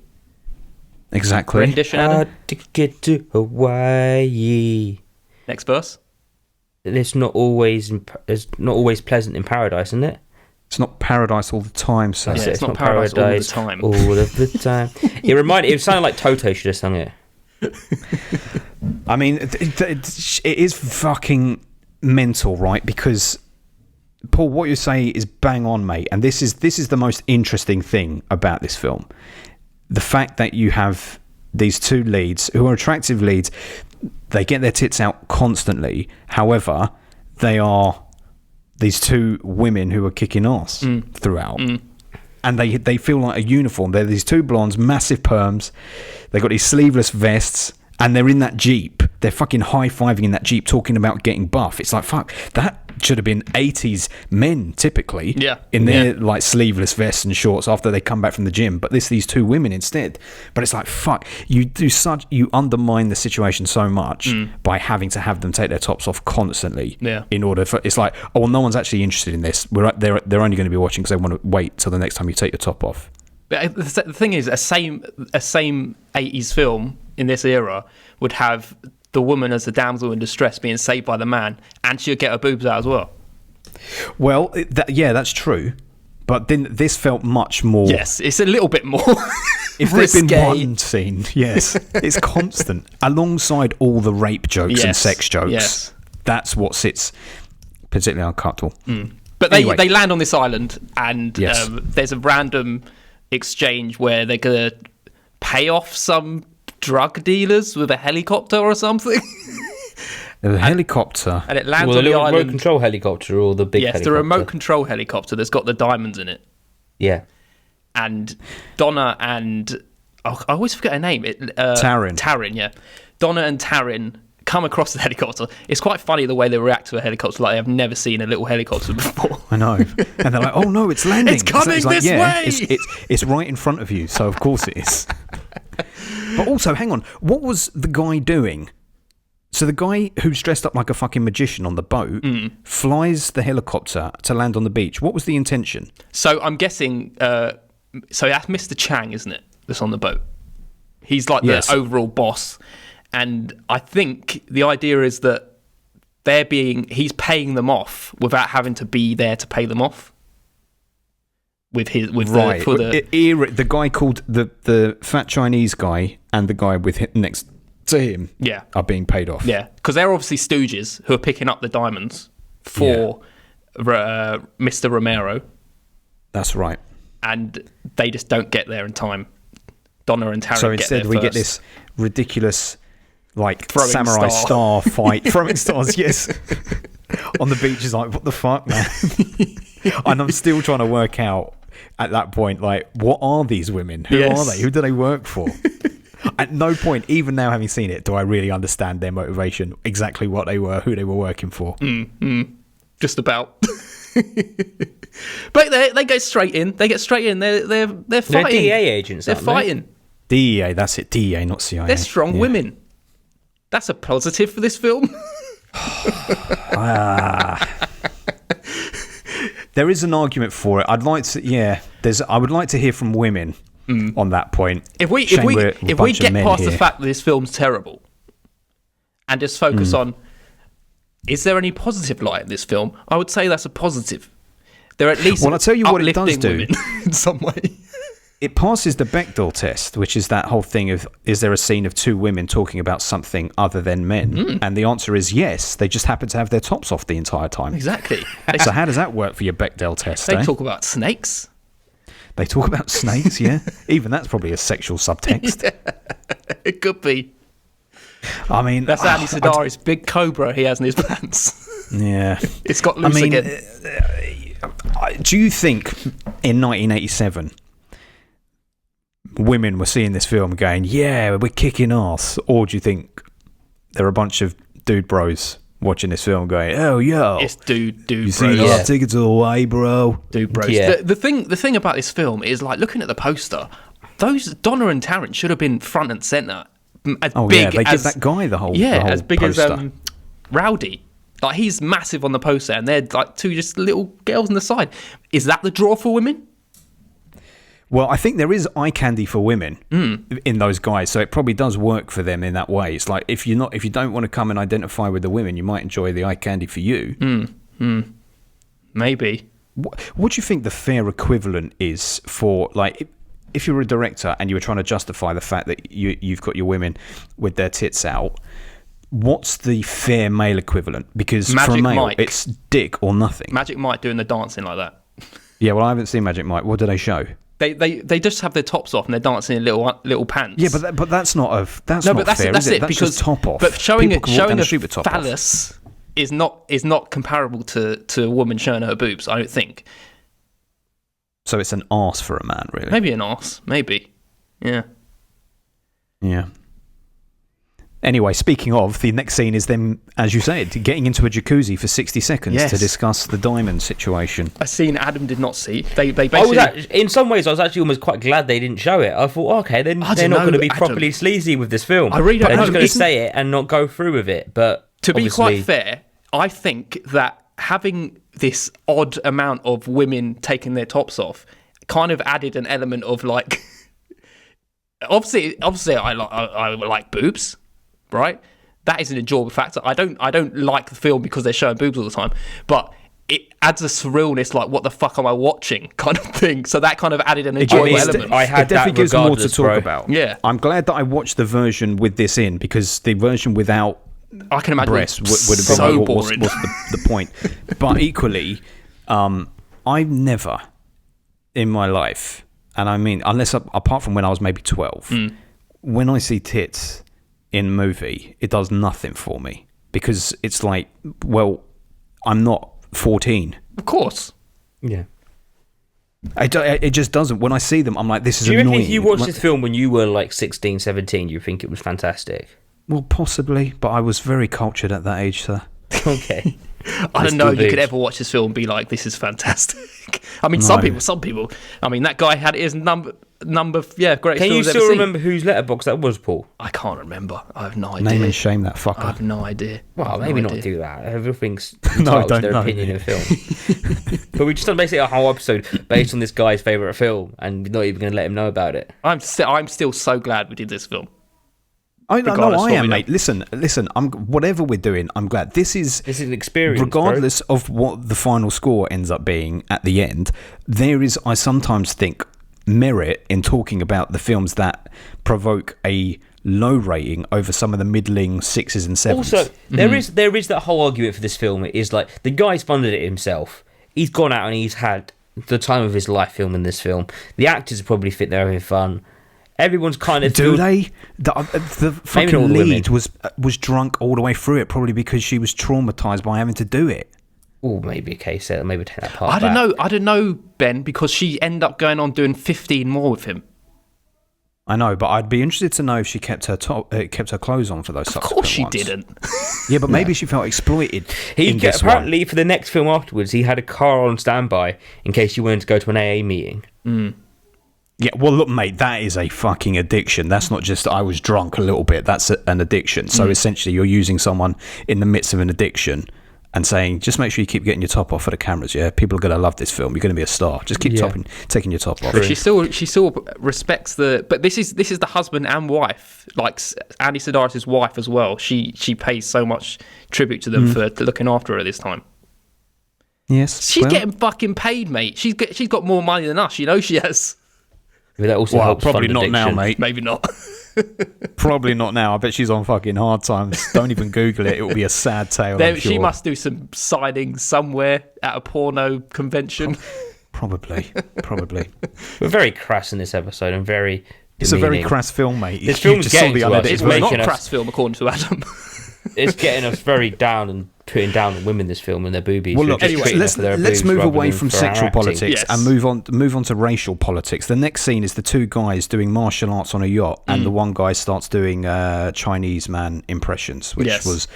Exactly. Rendition, Adam? Hard to get to Hawaii. Next verse. It's not always pleasant in paradise, isn't it? It's not paradise all the time, so Yeah, it's not paradise all the time. All of the time. It sounded like Toto should have sung it. I mean, it is fucking mental, right? Because Paul, what you say is bang on, mate. And this is the most interesting thing about this film: the fact that you have these two leads who are attractive leads. They get their tits out constantly. However, they are these two women who are kicking ass throughout. And they feel like a uniform. They're these two blondes, massive perms. They got these sleeveless vests, and they're in that Jeep. They're fucking high-fiving in that Jeep, talking about getting buff. It's like, fuck, that should have been 80s men, typically, in their like sleeveless vests and shorts after they come back from the gym. But these two women instead. But it's like, fuck, you undermine the situation so much by having to have them take their tops off constantly. In order for, it's like, oh well, no one's actually interested in this. They're only going to be watching because they want to wait till the next time you take your top off. But the thing is, a same 80s film in this era would have the woman as the damsel in distress being saved by the man, and she'd get her boobs out as well. Well, that's true. But then this felt much more... Yes, it's a little bit more if there's been one scene, yes, it's constant. Alongside all the rape jokes and sex jokes, that's what sits particularly uncomfortable. But they land on this island, and there's a random exchange where they're going to pay off some drug dealers with a helicopter or something. The helicopter, and it lands on the island. Remote control helicopter or the big helicopter? Yes, the remote control helicopter that's got the diamonds in it. Yeah. And Donna and I always forget her name. Taryn. Taryn, yeah. Donna and Taryn come across the helicopter. It's quite funny the way they react to a helicopter, like they've never seen a little helicopter before. I know. And they're like, oh no, it's landing. It's coming like, this way. It's right in front of you, so of course it is. But also, hang on, what was the guy doing? So the guy who's dressed up like a fucking magician on the boat flies the helicopter to land on the beach. What was the intention? So I'm guessing, so that's Mr. Chang, isn't it, that's on the boat? He's like the overall boss. And I think the idea is that he's paying them off without having to be there to pay them off. The guy called the fat Chinese guy and the guy with next to him are being paid off. Yeah, because they're obviously stooges who are picking up the diamonds for Mr. Romero. That's right. And they just don't get there in time. Donna and Taryn So instead we get this ridiculous like throwing samurai star fight. Throwing stars, yes. On the beach is like, what the fuck, man? And I'm still trying to work out at that point, like, what are these women? Who are they? Who do they work for? At no point, even now having seen it, do I really understand their motivation, exactly what they were, who they were working for. Just about. But they go straight in. They get straight in. They're fighting. They're DEA agents. They're fighting. DEA, that's it. DEA, not CIA. They're strong women. That's a positive for this film. There is an argument for it. I'd like to. I would like to hear from women on that point. If we get past the fact that this film's terrible, and just focus on, is there any positive light in this film? I would say that's a positive. They're at least I'll tell you what it does do in some way. It passes the Bechdel test, which is that whole thing of, is there a scene of two women talking about something other than men? And the answer is yes. They just happen to have their tops off the entire time. Exactly. So how does that work for your Bechdel test? They talk about snakes. They talk about snakes, yeah. Even that's probably a sexual subtext. Yeah, it could be. I mean, that's Andy Sidari's big cobra he has in his pants. Yeah, it's got loose again. Do you think in 1987 women were seeing this film going, "Yeah, we're kicking ass," or do you think there are a bunch of dude bros watching this film going, "Oh, yo, it's dude you bros. See our tickets away, bro." Dude bros. Yeah. The thing about this film is, like, looking at the poster, those Donna and Taryn should have been front and center. They give that guy the whole as big poster. As Rowdy. Like, he's massive on the poster, and they're like two just little girls on the side. Is that the draw for women? Well, I think there is eye candy for women in those guys, so it probably does work for them in that way. It's like, if you don't want to come and identify with the women, you might enjoy the eye candy for you. Maybe. What do you think the fair equivalent is for, like, if you were a director and you were trying to justify the fact that you've got your women with their tits out? What's the fair male equivalent? Because Magic for a male, Mike. it's dick or nothing. Magic Mike doing the dancing like that. Yeah, well, I haven't seen Magic Mike. What do they show? They just have their tops off and they're dancing in little pants. Yeah, but that's not not fair. That's is it? it. That's Because just top off. But showing People can walk down the street with top off. phallus is not comparable to a woman showing her boobs. I don't think. So it's an arse for a man, really. Maybe an arse. Maybe. Yeah. Yeah. Anyway, speaking of, the next scene is them, as you said, getting into a jacuzzi for 60 seconds Yes. to discuss the diamond situation. A scene Adam did not see. They basically. in some ways, I was actually almost quite glad they didn't show it. I thought, okay, then they're not going to be properly sleazy with this film. I really don't They're know. just going to say it and not go through with it. But To be obviously- quite fair, I think that having this odd amount of women taking their tops off kind of added an element of like. obviously, I like boobs, right? That is an enjoyable factor. I don't like the film because they're showing boobs all the time, but it adds a surrealness, like what the fuck am I watching, kind of thing. So that kind of added an enjoyable element. I had it definitely that gives more to regardless, talk bro. about. Yeah. I'm glad that I watched the version with this in, because the version without I can imagine breasts it's would have been so like, boring. what's the point? But equally, I've never in my life, and I mean, apart from when I was maybe 12, when I see tits in a movie, it does nothing for me, because it's like, well, I'm not 14. Of course. Yeah. It just doesn't. When I see them, I'm like, this is Do you annoying. reckon if you watched Like- this film when you were like 16, 17, you think it was fantastic? Well, possibly, but I was very cultured at that age, sir. Okay. I don't know. still You could boobs. ever watch this film and be like, "This is fantastic." I mean, some people. I mean, that guy had his number. Yeah, great. Can you films I've still ever seen. remember whose letterbox that was, Paul? I can't remember. I have no idea. Name and shame that fucker. I have no idea. Well, I have maybe no not idea. do that. Everything's No, entitled to don't their know. opinion in film. But we just done basically a whole episode based on this guy's favourite film, and we're not even going to let him know about it. I'm still so glad we did this film. I regardless I what we am, know. mate. Listen. Whatever we're doing, I'm glad. This is an experience, regardless of what the final score ends up being at the end. There is, I sometimes think, merit in talking about the films that provoke a low rating over some of the middling 6s and 7s. Also, there is that whole argument for this film. It is like the guy's funded it himself. He's gone out and he's had the time of his life filming this film. The actors probably think they're having fun. Everyone's kind of do they? The fucking not all the lead was drunk all the way through it, probably because she was traumatized by having to do it. Oh, maybe a case there. Maybe take that part. I don't back. know. I don't know, Ben, because she ended up going on doing 15 more with him. I know, but I'd be interested to know if she kept her clothes on for those. Of course, she ones. didn't. Yeah, but maybe she felt exploited. Apparently, for the next film afterwards, he had a car on standby in case you wanted to go to an AA meeting. Yeah, well, look, mate, that is a fucking addiction. That's not just I was drunk a little bit. That's an addiction. So essentially, you're using someone in the midst of an addiction and saying, just make sure you keep getting your top off for the cameras. Yeah, people are going to love this film. You're going to be a star. Just keep taking your top off. But she still respects the. But this is the husband and wife, like Andy Sidaris' wife as well. She pays so much tribute to them for looking after her at this time. Yes, She's getting fucking paid, mate. She's got more money than us. You know she has. But that also helps probably fund not now, addiction. mate. Maybe not. Probably not now. I bet she's on fucking hard times. Don't even Google it. It will be a sad tale. I'm She sure. must do some signings somewhere at a porno convention. Probably. We're very crass in this episode and very. It's a very demeaning. crass film, mate. This You film's just saw getting the to us. unedited It's It's version. not making a us- crass film, according to Adam. It's getting us very down and putting down on women. This film and their boobies. Well, We're look, just anyway, treating let's them for their let's boobs move rather away than from for our sexual acting. politics Yes. and move on to racial politics. The next scene is the two guys doing martial arts on a yacht, and the one guy starts doing Chinese man impressions, which Yes. was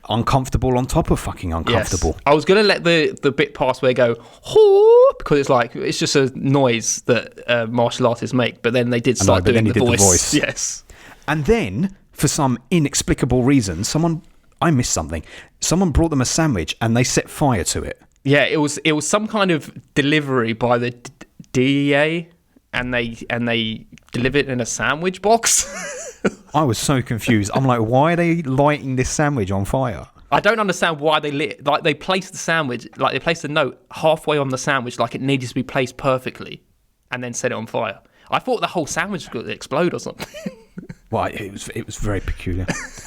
uncomfortable on top of fucking uncomfortable. Yes. I was gonna let the bit pass where they go "Hoo," because it's just a noise that martial artists make, but then they did start but then doing he the did the voice. voice. Yes. And then, for some inexplicable reason, I missed something. Someone brought them a sandwich, and they set fire to it. Yeah, it was some kind of delivery by the DEA, and they delivered it in a sandwich box. I was so confused. I'm like, why are they lighting this sandwich on fire? I don't understand why they placed the sandwich, like they placed the note halfway on the sandwich, like it needed to be placed perfectly, and then set it on fire. I thought the whole sandwich was going to explode or something. Well, it was very peculiar.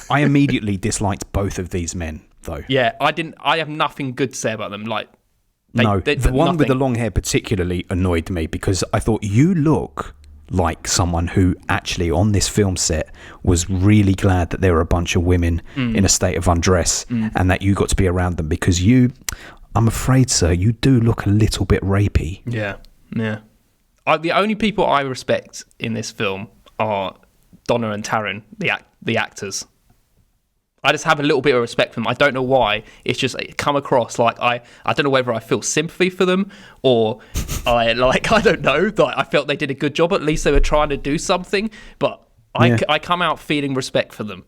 I immediately disliked both of these men, though. Yeah, I have nothing good to say about them. Like, the one with the long hair particularly annoyed me because I thought, you look like someone who actually on this film set was really glad that there were a bunch of women in a state of undress and that you got to be around them, because I'm afraid, sir, you do look a little bit rapey. Yeah. The only people I respect in this film are Donna and Taryn, the actors. I just have a little bit of respect for them. I don't know why. It's just come across like I don't know whether I feel sympathy for them or I don't know. Like I felt they did a good job. At least they were trying to do something. But I come out feeling respect for them.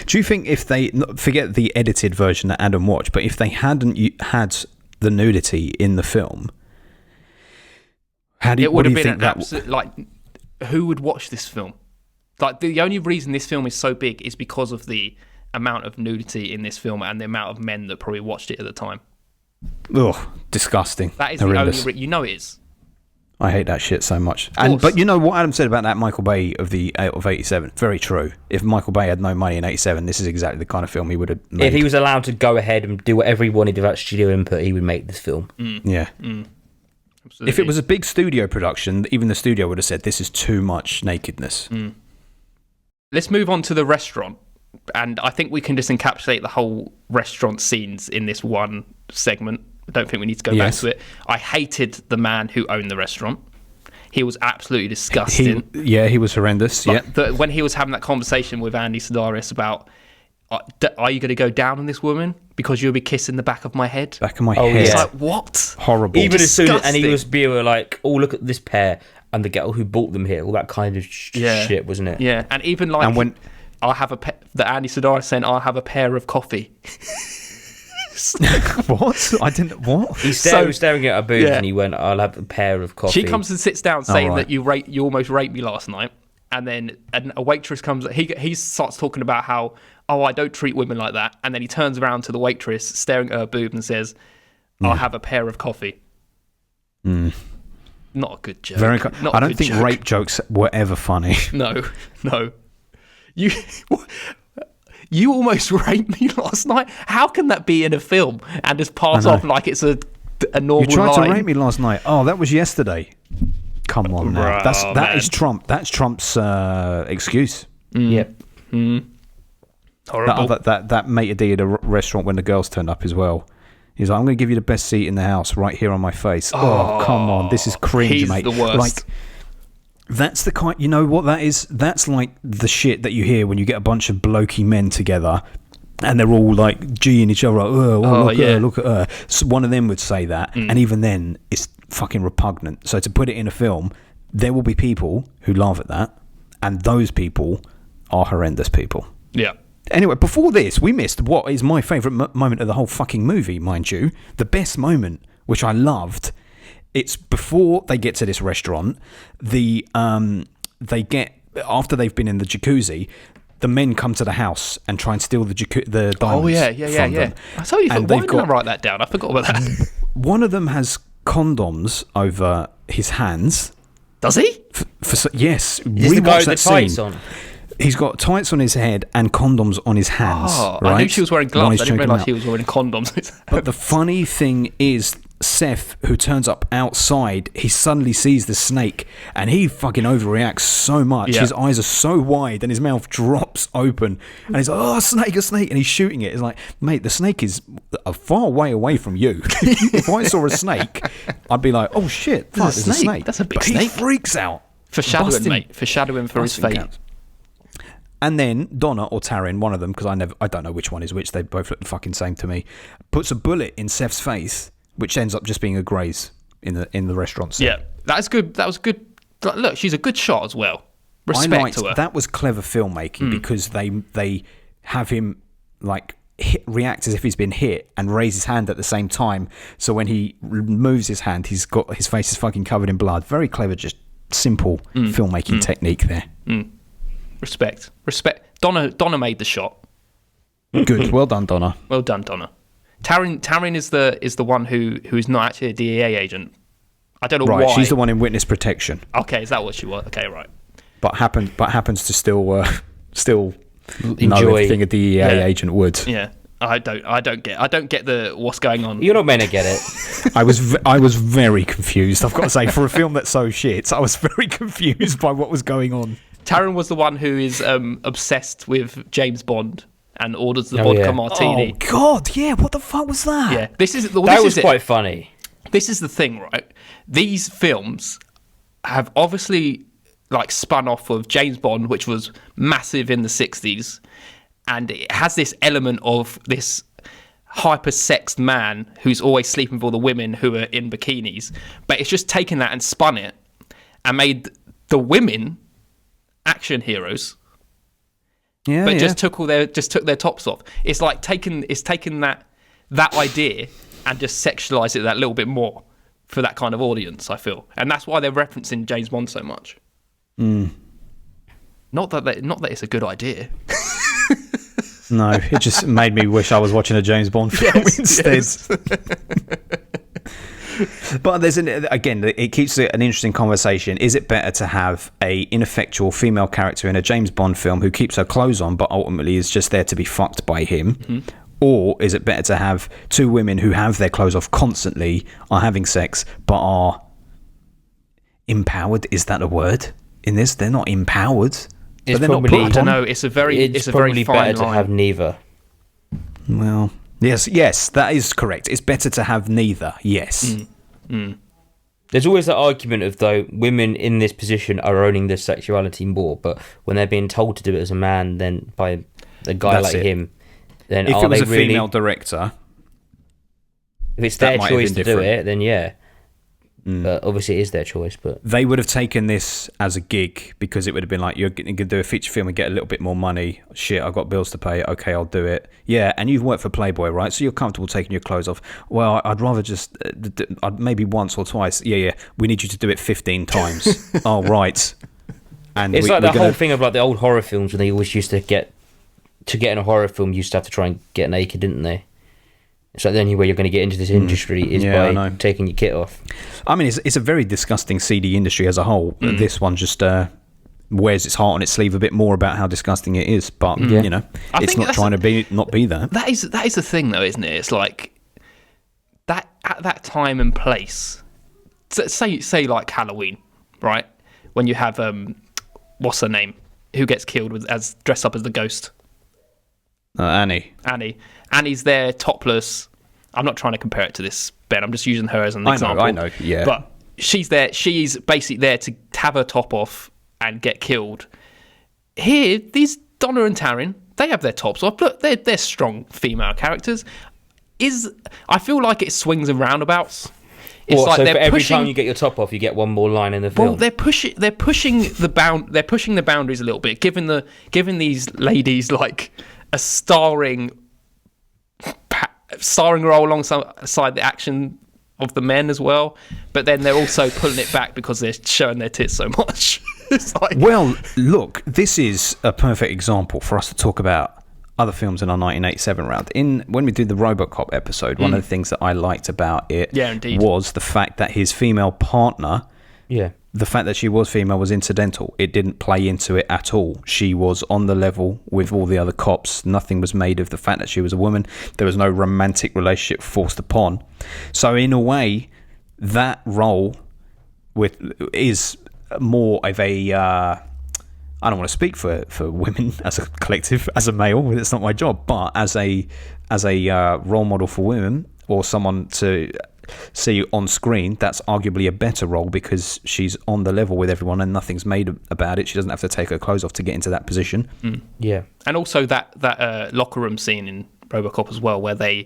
Do you think if they forget the edited version that Adam watched, but if they hadn't had the nudity in the film, it would have been an absolute like who would watch this film? Like the only reason this film is so big is because of the amount of nudity in this film and the amount of men that probably watched it at the time. Ugh, disgusting. That is horrendous. The only it is. I hate that shit so much. But you know what Adam said about that Michael Bay of 87? Very true. If Michael Bay had no money in 87, this is exactly the kind of film he would have made. If he was allowed to go ahead and do whatever he wanted without studio input, he would make this film. Yeah. Absolutely. If it was a big studio production, even the studio would have said, this is too much nakedness. Let's move on to the restaurant. And I think we can just encapsulate the whole restaurant scenes in this one segment. I don't think we need to go back to it. I hated the man who owned the restaurant. He was absolutely disgusting. He was horrendous. When he was having that conversation with Andy Sidaris about, are you going to go down on this woman because you'll be kissing the back of my head? Back of my head. It's like, what? Horrible. Even as soon as, and he was like, oh, look at this pair and the girl who bought them here. All that kind of shit, wasn't it? Yeah, and even like, I'll have the Andy Sidaris saying, I'll have a pair of coffee. What? I didn't. What? He was staring at her boobs and he went, I'll have a pair of coffee. She comes and sits down saying that you almost raped me last night. And then a waitress comes, he starts talking about how, I don't treat women like that. And then he turns around to the waitress, staring at her boob and says, I'll have a pair of coffee. Not a good joke. I don't think rape jokes were ever funny. No. You almost raped me last night? How can that be in a film and just pass off like it's a normal line? You tried to rape me last night. Oh, that was yesterday. Come on now. That is Trump. That's Trump's excuse. Yep. Horrible. That mate D at a restaurant when the girls turned up as well. He's like, I'm going to give you the best seat in the house right here on my face. Oh, come on. This is cringe, mate. He's the worst. Like, that's the kind... You know what that is? That's like the shit that you hear when you get a bunch of blokey men together and they're all like G'ing each other. Like, look at her. So one of them would say that. And even then, it's fucking repugnant. So to put it in a film, there will be people who laugh at that. And those people are horrendous people. Yeah. Anyway, before this, we missed what is my favourite moment of the whole fucking movie, mind you. The best moment, which I loved, it's before they get to this restaurant. After they've been in the jacuzzi, the men come to the house and try and steal the diamonds. Oh, yeah. I totally forgot. Why didn't I write that down? I forgot about that. One of them has condoms over his hands. Does he? Yes. Is the guy with the tights on? He's got tights on his head and condoms on his hands. Oh, right? I knew she was wearing gloves. I didn't realise she was wearing condoms. But the funny thing is, Seth, who turns up outside, he suddenly sees the snake and he fucking overreacts so much. Yeah. His eyes are so wide and his mouth drops open and he's like, oh, a snake, and he's shooting it. It's like, mate, the snake is a far way away from you. If I saw a snake, I'd be like, oh shit, fuck, there's a snake. That's a big snake. He freaks out. Foreshadowing, mate. Foreshadowing for his fate. And then Donna or Taryn, one of them, because I don't know which one is which, they both look the fucking same to me, puts a bullet in Seth's face, which ends up just being a graze in the restaurant scene. Yeah, that's good. That was good. Look, she's a good shot as well. Respect to her. That was clever filmmaking because they have him like react as if he's been hit and raise his hand at the same time. So when he moves his hand, his face is fucking covered in blood. Very clever, just simple filmmaking technique there. Respect. Donna made the shot. Good. Well done, Donna. Well done, Donna. Taryn is the one who's not actually a DEA agent. I don't know why. Right, she's the one in witness protection. Okay, is that what she was? Okay, right. But happens to still know Enjoy. everything a DEA agent would. Yeah. I don't get the what's going on. You're not meant to get it. I was very confused. I've got to say, for a film that's so shit, I was very confused by what was going on. Taryn was the one who is obsessed with James Bond and orders the vodka martini. Oh God, yeah. What the fuck was that? Yeah, this is quite funny. This is the thing, right? These films have obviously like spun off of James Bond, which was massive in the 60s. And it has this element of this hyper-sexed man who's always sleeping with all the women who are in bikinis. But it's just taken that and spun it and made the women action heroes. Yeah, but just took their tops off. It's like taken that idea and just sexualized it that little bit more for that kind of audience, I feel. And that's why they're referencing James Bond so much. Not that it's a good idea. No, it just made me wish I was watching a James Bond film instead. Yes. But it keeps it an interesting conversation. Is it better to have a ineffectual female character in a James Bond film who keeps her clothes on but ultimately is just there to be fucked by him? Mm-hmm. Or is it better to have two women who have their clothes off constantly, are having sex, but are empowered? Is that a word in this? They're not empowered. But they're not put I don't know. It's a very probably fine better line. to have neither. Well, yes, that is correct. It's better to have neither. Yes. There's always that argument of, though, women in this position are owning their sexuality more, but when they're being told to do it as a man, then by a guy like him, then if are it was they a really, female director, if it's their choice to do it, then yeah. But obviously it is their choice. But they would have taken this as a gig because it would have been like, you're going to do a feature film and get a little bit more money. Shit, I've got bills to pay. Okay, I'll do it. Yeah, and you've worked for Playboy, right? So you're comfortable taking your clothes off. Well, I'd rather just maybe once or twice. Yeah. We need you to do it 15 times. Oh, right. And it's like the whole thing of like the old horror films when they always used to get in a horror film, you used to have to try and get naked, didn't they? It's like the only way you're going to get into this industry is by taking your kit off. I mean, it's a very disgusting, seedy industry as a whole. This one just wears its heart on its sleeve a bit more about how disgusting it is. But, you know, it's not trying to be that. That is the thing, though, isn't it? It's like that at that time and place. Say like Halloween, right? When you have, what's her name? Who gets killed as dressed up as the ghost? Annie. Annie's there, topless. I'm not trying to compare it to this, Ben. I'm just using her as an example. I know, yeah. But she's there. She's basically there to have her top off and get killed. Here, these Donna and Taryn, they have their tops off. Look, they're strong female characters. I feel like it swings and roundabouts. It's like so for every time you get your top off, you get one more line in the film. Well, they're pushing the boundaries a little bit, giving these ladies like a starring role alongside the action of the men as well, but then they're also pulling it back because they're showing their tits so much. It's like, well, look, this is a perfect example for us to talk about other films in our 1987 round. When we did the RoboCop episode, one of the things that I liked about it was the fact that his female partner, the fact that she was female was incidental. It didn't play into it at all. She was on the level with all the other cops. Nothing was made of the fact that she was a woman. There was no romantic relationship forced upon. So in a way, that role is more of a... I don't want to speak for women as a collective, as a male. It's not my job. But as a role model for women or someone to see on screen, that's arguably a better role because she's on the level with everyone and nothing's made about it. She doesn't have to take her clothes off to get into that position. Yeah, and also that locker room scene in RoboCop as well, where they're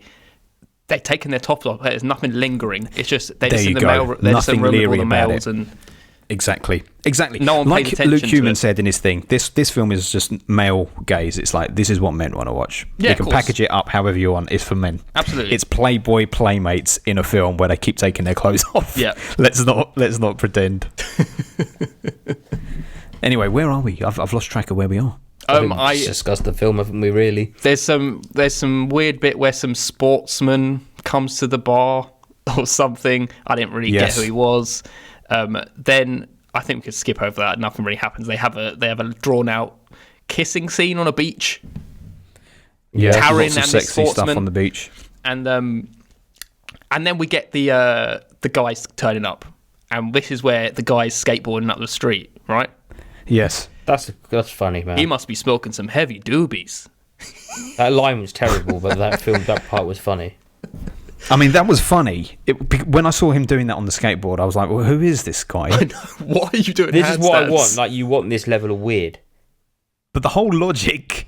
taking their tops off. There's nothing lingering. It's just they're just in the room with all the males and. Exactly. No one like paid attention Luke to Human it. said in his thing, this film is just male gaze. It's like, this is what men want to watch. Yeah, you can package it up however you want. It's for men. Absolutely. It's Playboy playmates in a film where they keep taking their clothes off. Yeah. Let's not pretend. Anyway, where are we? I've lost track of where we are. I discussed the film, haven't we? Really? There's some weird bit where some sportsman comes to the bar or something. I didn't really get who he was. Then I think we could skip over that. Nothing really happens. They have a drawn out kissing scene on a beach. Yeah, Taryn lots of and sexy the sportsman stuff on the beach. And then we get the guys turning up, and this is where the guy's skateboarding up the street, right? Yes, that's funny, man. He must be smoking some heavy doobies. That line was terrible, but that part was funny. I mean, that was funny. When I saw him doing that on the skateboard, I was like, well, who is this guy? I know. Why are you doing this? Is what handstands? I want. Like, you want this level of weird. But the whole logic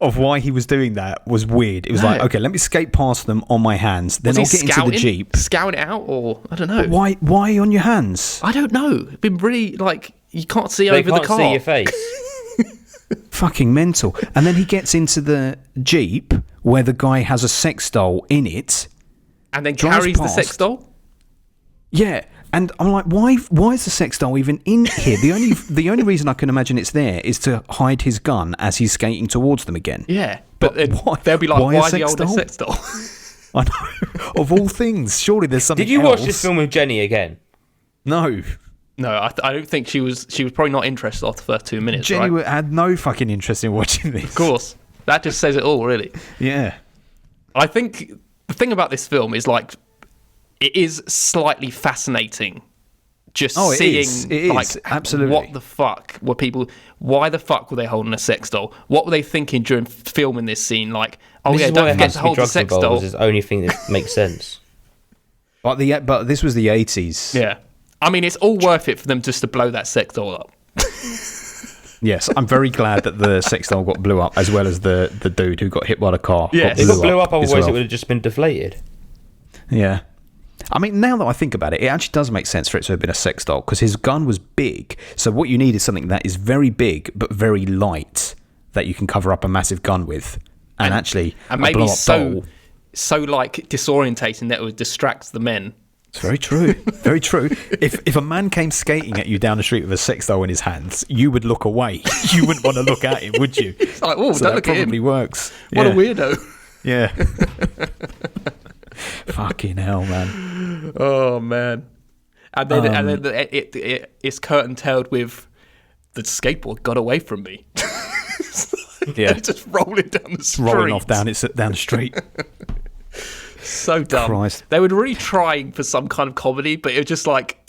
of why he was doing that was weird. It was like, okay, let me skate past them on my hands, then I'll get into the Jeep. Scouting it out, or I don't know. But why on your hands? I don't know. It's been really, like, you can't see over the car. They can't see your face. Fucking mental. And then he gets into the Jeep where the guy has a sex doll in it. And then carries the sex doll? Yeah. And I'm like, why is the sex doll even in here? The only reason I can imagine it's there is to hide his gun as he's skating towards them again. Yeah. But they'll be like, why the old sex doll? I know. Of all things, surely there's something Did you else. watch this film with Jenny again? No. No, I don't think she was probably not interested after the first 2 minutes, Jenny right? had no fucking interest in watching this. Of course. That just says it all, really. Yeah. I think the thing about this film is, like, it is slightly fascinating just seeing it is. like Absolutely. what the fuck were people, why the fuck were they holding a sex doll? What were they thinking during filming this scene? Like, don't forget to hold the sex doll. Is the only thing that makes sense. But this was the 80s. Yeah. I mean, it's all worth it for them just to blow that sex doll up. Yes, I'm very glad that the sex doll got blew up, as well as the dude who got hit by the car. Yes. It got blew up, otherwise it would have just been deflated. Yeah. I mean, now that I think about it, it actually does make sense for it to have been a sex doll, because his gun was big. So what you need is something that is very big but very light that you can cover up a massive gun with. And actually, and maybe blow-up doll, so like disorientating that it would distract the men. It's very true. Very true. If a man came skating at you down the street with a sex doll in his hands, you would look away. You wouldn't want to look at him, would you? It's like, oh, so don't look at him. Probably works. What a weirdo. Yeah. Fucking hell, man. Oh man. And then it's curtain-tailed with the skateboard got away from me. Yeah. Just rolling down the street. Rolling off down the street. So dumb. Christ. They were really trying for some kind of comedy, but it was just like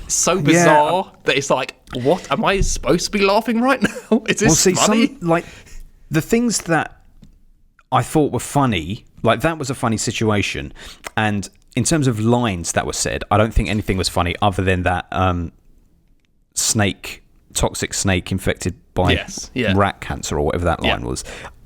so bizarre that it's like, what? Am I supposed to be laughing right now? Is this funny? Like the things that I thought were funny, like that was a funny situation, and in terms of lines that were said, I don't think anything was funny other than that toxic snake infected by rat cancer or whatever that line was.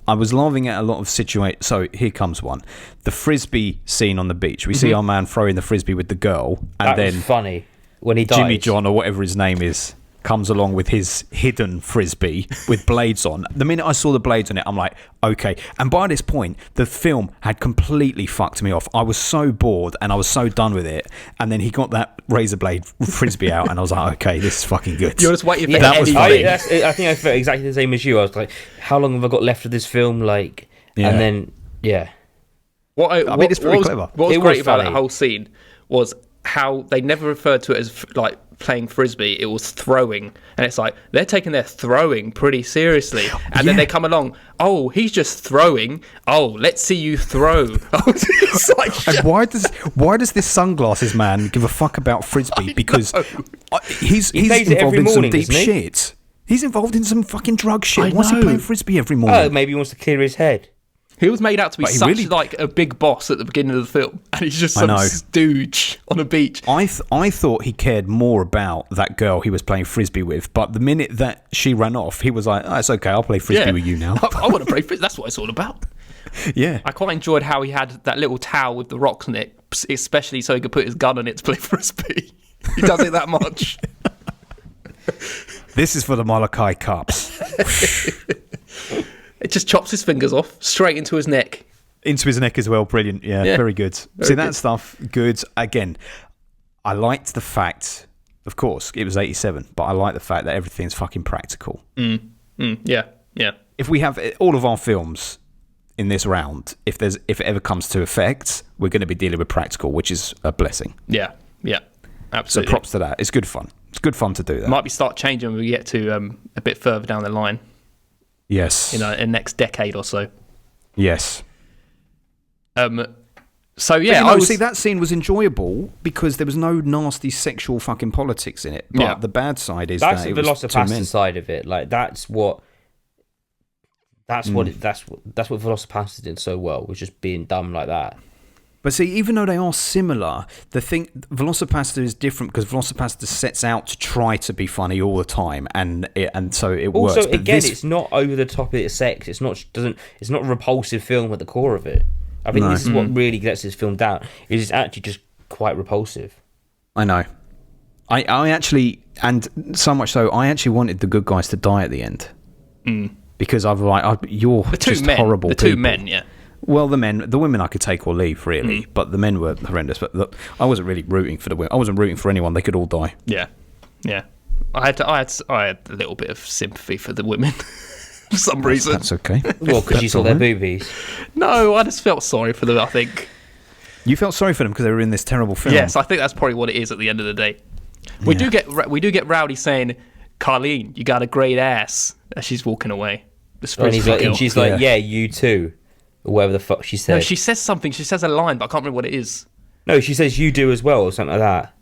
I was laughing at a lot of situations. So here comes one. The Frisbee scene on the beach. We see our man throwing the Frisbee with the girl. And that was funny. When he died. Jimmy John, or whatever his name is, comes along with his hidden Frisbee with blades on. The minute I saw the blades on it, I'm like, okay. And by this point, the film had completely fucked me off. I was so bored and I was so done with it. And then he got that razor blade Frisbee out and I was like, okay, this is fucking good. You're just waiting for that was funny. I think I felt exactly the same as you. I was like, how long have I got left of this film? Like, and then, it's very clever. What was great about that whole scene was how they never referred to it as like playing Frisbee. It was throwing, and it's like they're taking their throwing pretty seriously, and then they come along, oh, he's just throwing, oh, let's see you throw. It's like, and why does this sunglasses man give a fuck about Frisbee? Because he's involved in some deep shit. He's involved in some fucking drug shit. Why's he playing Frisbee every morning? Maybe he wants to clear his head. He was made out to be such like a big boss at the beginning of the film, and he's just some stooge on a beach. I thought he cared more about that girl he was playing Frisbee with, but the minute that she ran off, he was like, oh, it's okay, I'll play Frisbee with you now. I want to play Frisbee. That's what it's all about. Yeah. I quite enjoyed how he had that little towel with the rocks in it, especially so he could put his gun on it to play Frisbee. He does it that much. This is for the Molokai Cups. It just chops his fingers off straight into his neck. Into his neck as well. Brilliant. Yeah. Very good. See, that stuff, good. Again, I liked the fact, of course, it was 87, but I like the fact that everything's fucking practical. Yeah. if we have all of our films in this round, if it ever comes to effects, we're going to be dealing with practical, which is a blessing. Yeah, absolutely. So props to that. It's good fun. It's good fun to do that. Might be start changing when we get to a bit further down the line. Yes. In the next decade or so. Yes. So yeah, I see that scene was enjoyable because there was no nasty sexual fucking politics in it. But the bad side is that's that the it was two men. Velocipaster side of it. Like that's what Velocipaster did so well, was just being dumb like that. But see, even though they are similar, the thing Velocipaster is different because Velocipaster sets out to try to be funny all the time, and so it works. Also, But again, this, it's not over the top of its sex. It's not a repulsive film at the core of it. I think this is what really gets this film down. It is actually just quite repulsive. I know. I actually, and so much so, I actually wanted the good guys to die at the end because I was like, you're just horrible. The people. 2 men, yeah. Well, the women I could take or leave, really, but the men were horrendous. But look, I wasn't really rooting for the women. I wasn't rooting for anyone. They could all die. Yeah. I had a little bit of sympathy for the women for some reason. That's okay. Well, because you saw their boobies. No, I just felt sorry for them. I think you felt sorry for them because they were in this terrible film. Yes, I think that's probably what it is at the end of the day. We do get Rowdy saying, "Carlene, you got a great ass," as she's walking away. And she's like, "Yeah, you too." Or whatever the fuck she said. No, she says something. She says a line, but I can't remember what it is. No, she says you do as well, or something like that.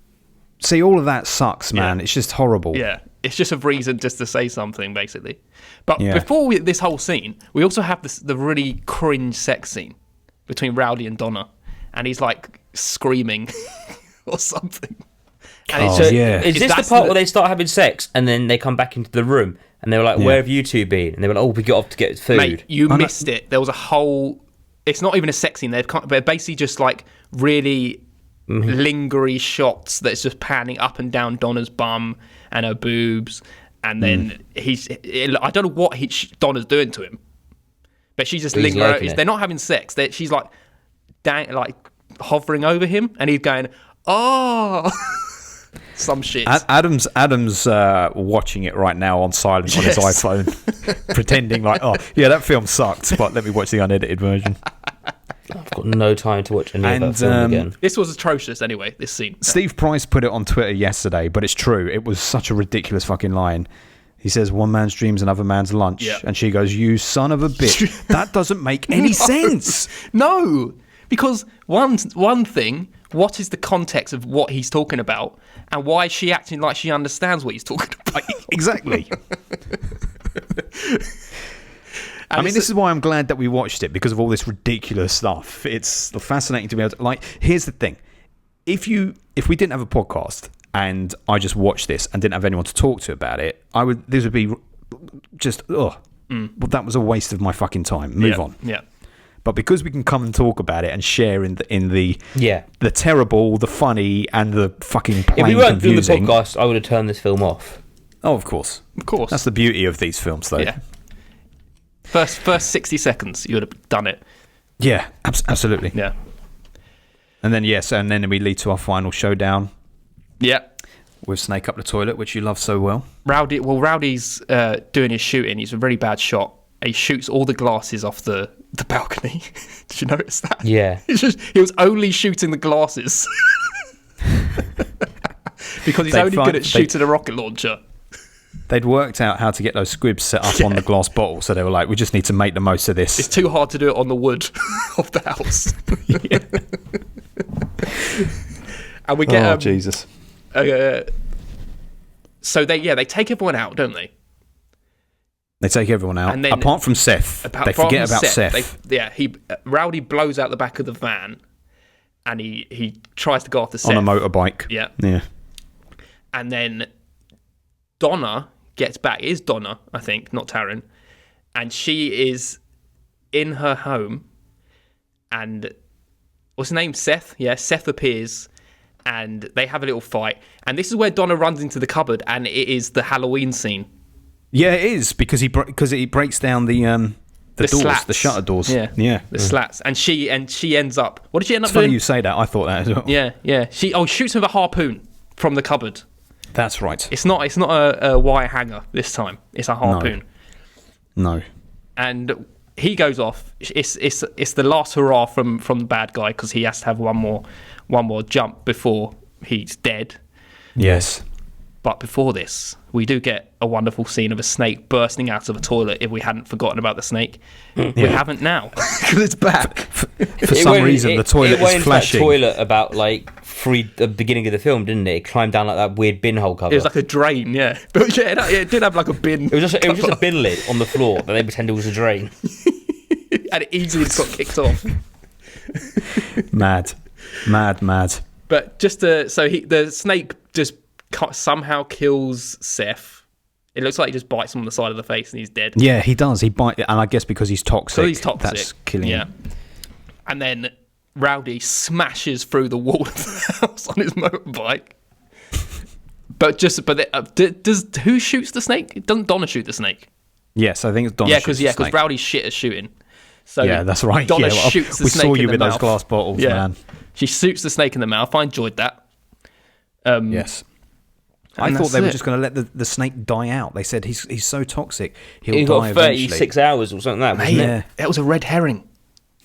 See, all of that sucks, man. It's just horrible. Yeah, it's just a reason just to say something, basically. But before this whole scene, we also have the really cringe sex scene between Rowdy and Donna, and he's like screaming or something. And Is this the part where they start having sex and then they come back into the room and they were like, "Where have you two been?" And they were like, "Oh, we got off to get food." Mate, you missed it. There was a whole. It's not even a sex scene. They're basically just like really lingery shots that's just panning up and down Donna's bum and her boobs, and then I don't know what Donna's doing to him, but she's just lingering. They're not having sex. She's like, hovering over him, and he's going, "Oh." Some shit. Adam's watching it right now on silent on his iPhone, pretending like, "Oh, yeah, that film sucked, but let me watch the unedited version." I've got no time to watch any of that film again. This was atrocious anyway, this scene. Steve Price put it on Twitter yesterday, but it's true. It was such a ridiculous fucking line. He says, "One man's dream's another man's lunch." And she goes, "You son of a bitch." That doesn't make any sense. No, because one thing, what is the context of what he's talking about? And why is she acting like she understands what he's talking about? Exactly. I mean, this is why I'm glad that we watched it, because of all this ridiculous stuff. It's fascinating to be able to, like, here's the thing. If we didn't have a podcast and I just watched this and didn't have anyone to talk to about it, this would be just, well, that was a waste of my fucking time. Move on. Yeah. But because we can come and talk about it and share in the terrible, the funny, and the fucking plain If we weren't doing the confusing. podcast, I would have turned this film off. Oh, of course. That's the beauty of these films, though. Yeah. First 60 seconds, you would have done it. Yeah, absolutely. Yeah. And then we lead to our final showdown. Yeah. With Snake up the toilet, which you love so well. Rowdy's doing his shooting. He's a really bad shot. He shoots all the glasses off the balcony. Did you notice that? Yeah. He was only shooting the glasses. Because he's only good at shooting a rocket launcher. They'd worked out how to get those squibs set up on the glass bottle, so they were like, we just need to make the most of this. It's too hard to do it on the wood of the house. And we get... Jesus. So they take everyone out, don't they? They take everyone out, and then, apart from Seth. They forget about Seth. Rowdy blows out the back of the van, and he tries to go after Seth. On a motorbike. Yeah. And then Donna gets back. It is Donna, I think, not Taryn. And she is in her home, and what's his name? Seth? Yeah, Seth appears, and they have a little fight. And this is where Donna runs into the cupboard, and it is the Halloween scene. Yeah, it is, because he breaks down the doors, slats. the shutter doors. Yeah. The slats. And she ends up... What did she end up doing? It's funny you say that. I thought that as well. Yeah. She shoots him with a harpoon from the cupboard. That's right. It's not a wire hanger this time. It's a harpoon. No. and he goes off. It's the last hurrah from the bad guy because he has to have one more jump before he's dead. Yes. But before this, we do get a wonderful scene of a snake bursting out of a toilet. If we hadn't forgotten about the snake, we haven't now because it's back. For some reason, the toilet is flashing. It went into that toilet about like the beginning of the film, didn't it? It climbed down like that weird bin hole cover. It was like a drain, yeah. But yeah, it did have like a bin. It was just a bin lid on the floor that they pretended was a drain, and it easily got kicked off. Mad. But just the snake just somehow kills Seth. It looks like he just bites him on the side of the face and he's dead. Yeah, he does. He bites, and I guess because he's toxic. So he's toxic. That's killing him. And then Rowdy smashes through the wall of the house on his motorbike. Does who shoots the snake? Doesn't Donna shoot the snake? Yes, I think it's Donna. Yeah, because Rowdy's shit at shooting. So yeah, that's right. Donna shoots the snake in the mouth. We saw you with those glass bottles, man. She shoots the snake in the mouth. I enjoyed that. Yes. I thought they were just going to let the snake die out. They said he's so toxic, he'll die got 36 eventually. hours or something like that, wasn't it? That was a red herring.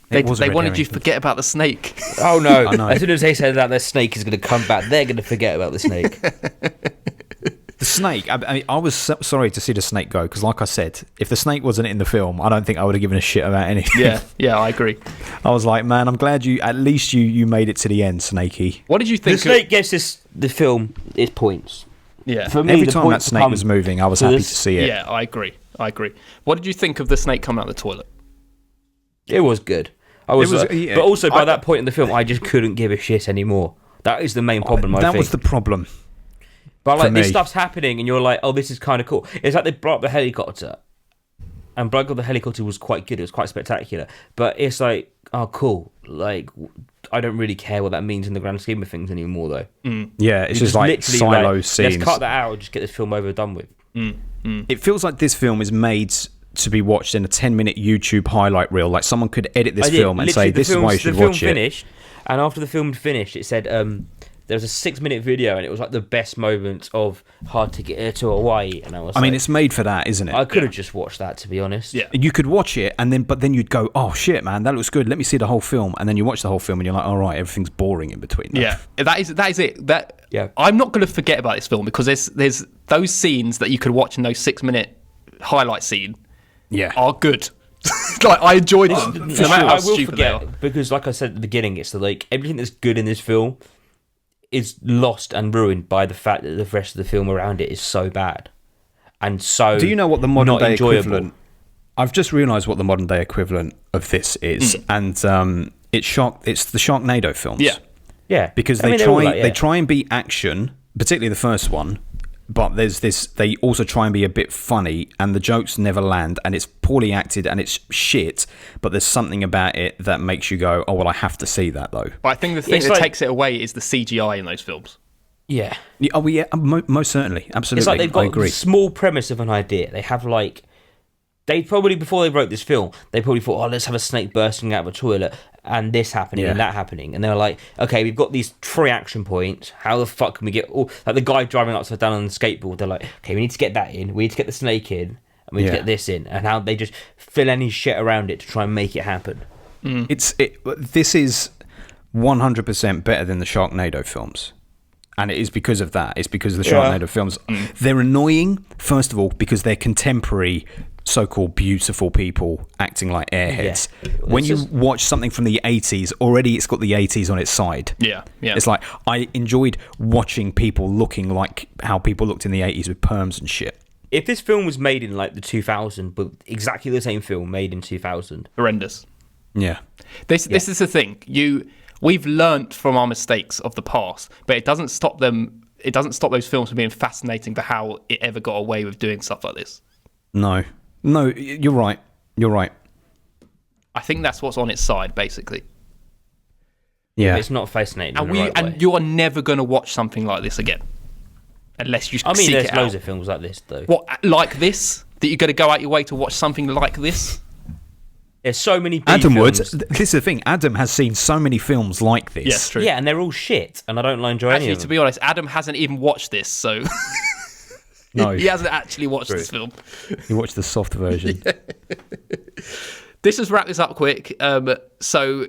They wanted you to forget about the snake. Oh no! As soon as they said that, the snake is going to come back, they're going to forget about the snake. The snake. I was sorry to see the snake go because, like I said, if the snake wasn't in the film, I don't think I would have given a shit about anything. Yeah, I agree. I was like, man, I'm glad at least you made it to the end, Snakey. What did you think? The snake gets the film its points. Yeah. For me, every time that snake was moving, I was happy to see it. Yeah, I agree. What did you think of the snake coming out of the toilet? It was good. But also by that point in the film, I just couldn't give a shit anymore. That is the main problem. That was the problem. But like this stuff's happening, and you're like, "Oh, this is kind of cool." It's like they brought up the helicopter, and Blood God the helicopter was quite good. It was quite spectacular. But it's like, oh, cool. Like, I don't really care what that means in the grand scheme of things anymore, though. Yeah, it's just like silo scenes. Let's cut that out and just get this film over and done with. It feels like this film is made to be watched in a 10-minute YouTube highlight reel. Like someone could edit this film and say, "This is why you should watch it." The film finished, and after the film had finished, it said there was a 6-minute video, and it was like the best moments of Hard Ticket to Hawaii. And I mean, it's made for that, isn't it? I could have just watched that, to be honest. Yeah, you could watch it, but then you'd go, "Oh shit, man, that looks good. Let me see the whole film." And then you watch the whole film, and you're like, "All right, everything's boring in between." Yeah, that is it. I'm not going to forget about this film because there's those scenes that you could watch in those 6-minute highlight scene. Yeah, are good. Like I enjoyed them. No matter how stupid they are. Because, like I said at the beginning, it's like everything that's good in this film is lost and ruined by the fact that the rest of the film around it is so bad and so. Do you know what the modern day enjoyable. Equivalent? I've just realised what the modern day equivalent of this is, and it's the Sharknado films. Yeah, because they try and be action, particularly the first one. But they also try and be a bit funny, and the jokes never land, and it's poorly acted, and it's shit, but there's something about it that makes you go, "Oh, well, I have to see that, though." But I think the thing that takes it away is the CGI in those films. Yeah. Oh, yeah, most certainly. Absolutely. It's like they've got a small premise of an idea. They have, like... They probably, before they wrote this film, they probably thought, "Oh, let's have a snake bursting out of a toilet, and this happening, and that happening." And they were like, "Okay, we've got these 3 action points. How the fuck can we get like the guy driving upside down on the skateboard?" They're like, "Okay, we need to get that in. We need to get the snake in, and we need to get this in." And how they just fill any shit around it to try and make it happen. This is 100% better than the Sharknado films. And it is because of that. It's because the Sharknado films, they're annoying, first of all, because they're contemporary, so-called beautiful people acting like airheads. Yeah. When you watch something from the 80s, already it's got the 80s on its side. Yeah. It's like, I enjoyed watching people looking like how people looked in the 80s with perms and shit. If this film was made in like the 2000, but exactly the same film made in 2000. Horrendous. Yeah. This is the thing. We've learnt from our mistakes of the past, but it doesn't stop them. It doesn't stop those films from being fascinating for how it ever got away with doing stuff like this. No, you're right. I think that's what's on its side, basically. Yeah, it's not fascinating. And you are never going to watch something like this again, unless you. There's loads of films like this, though. What, like this? That you're going to go out your way to watch something like this? There's so many Adam films. This is the thing. Adam has seen so many films like this. Yes, true. Yeah, and they're all shit, and I don't enjoy any of them. Actually, to be honest, Adam hasn't even watched this, so no, he hasn't actually watched this film. He watched the soft version. This has wrapped this up quick. So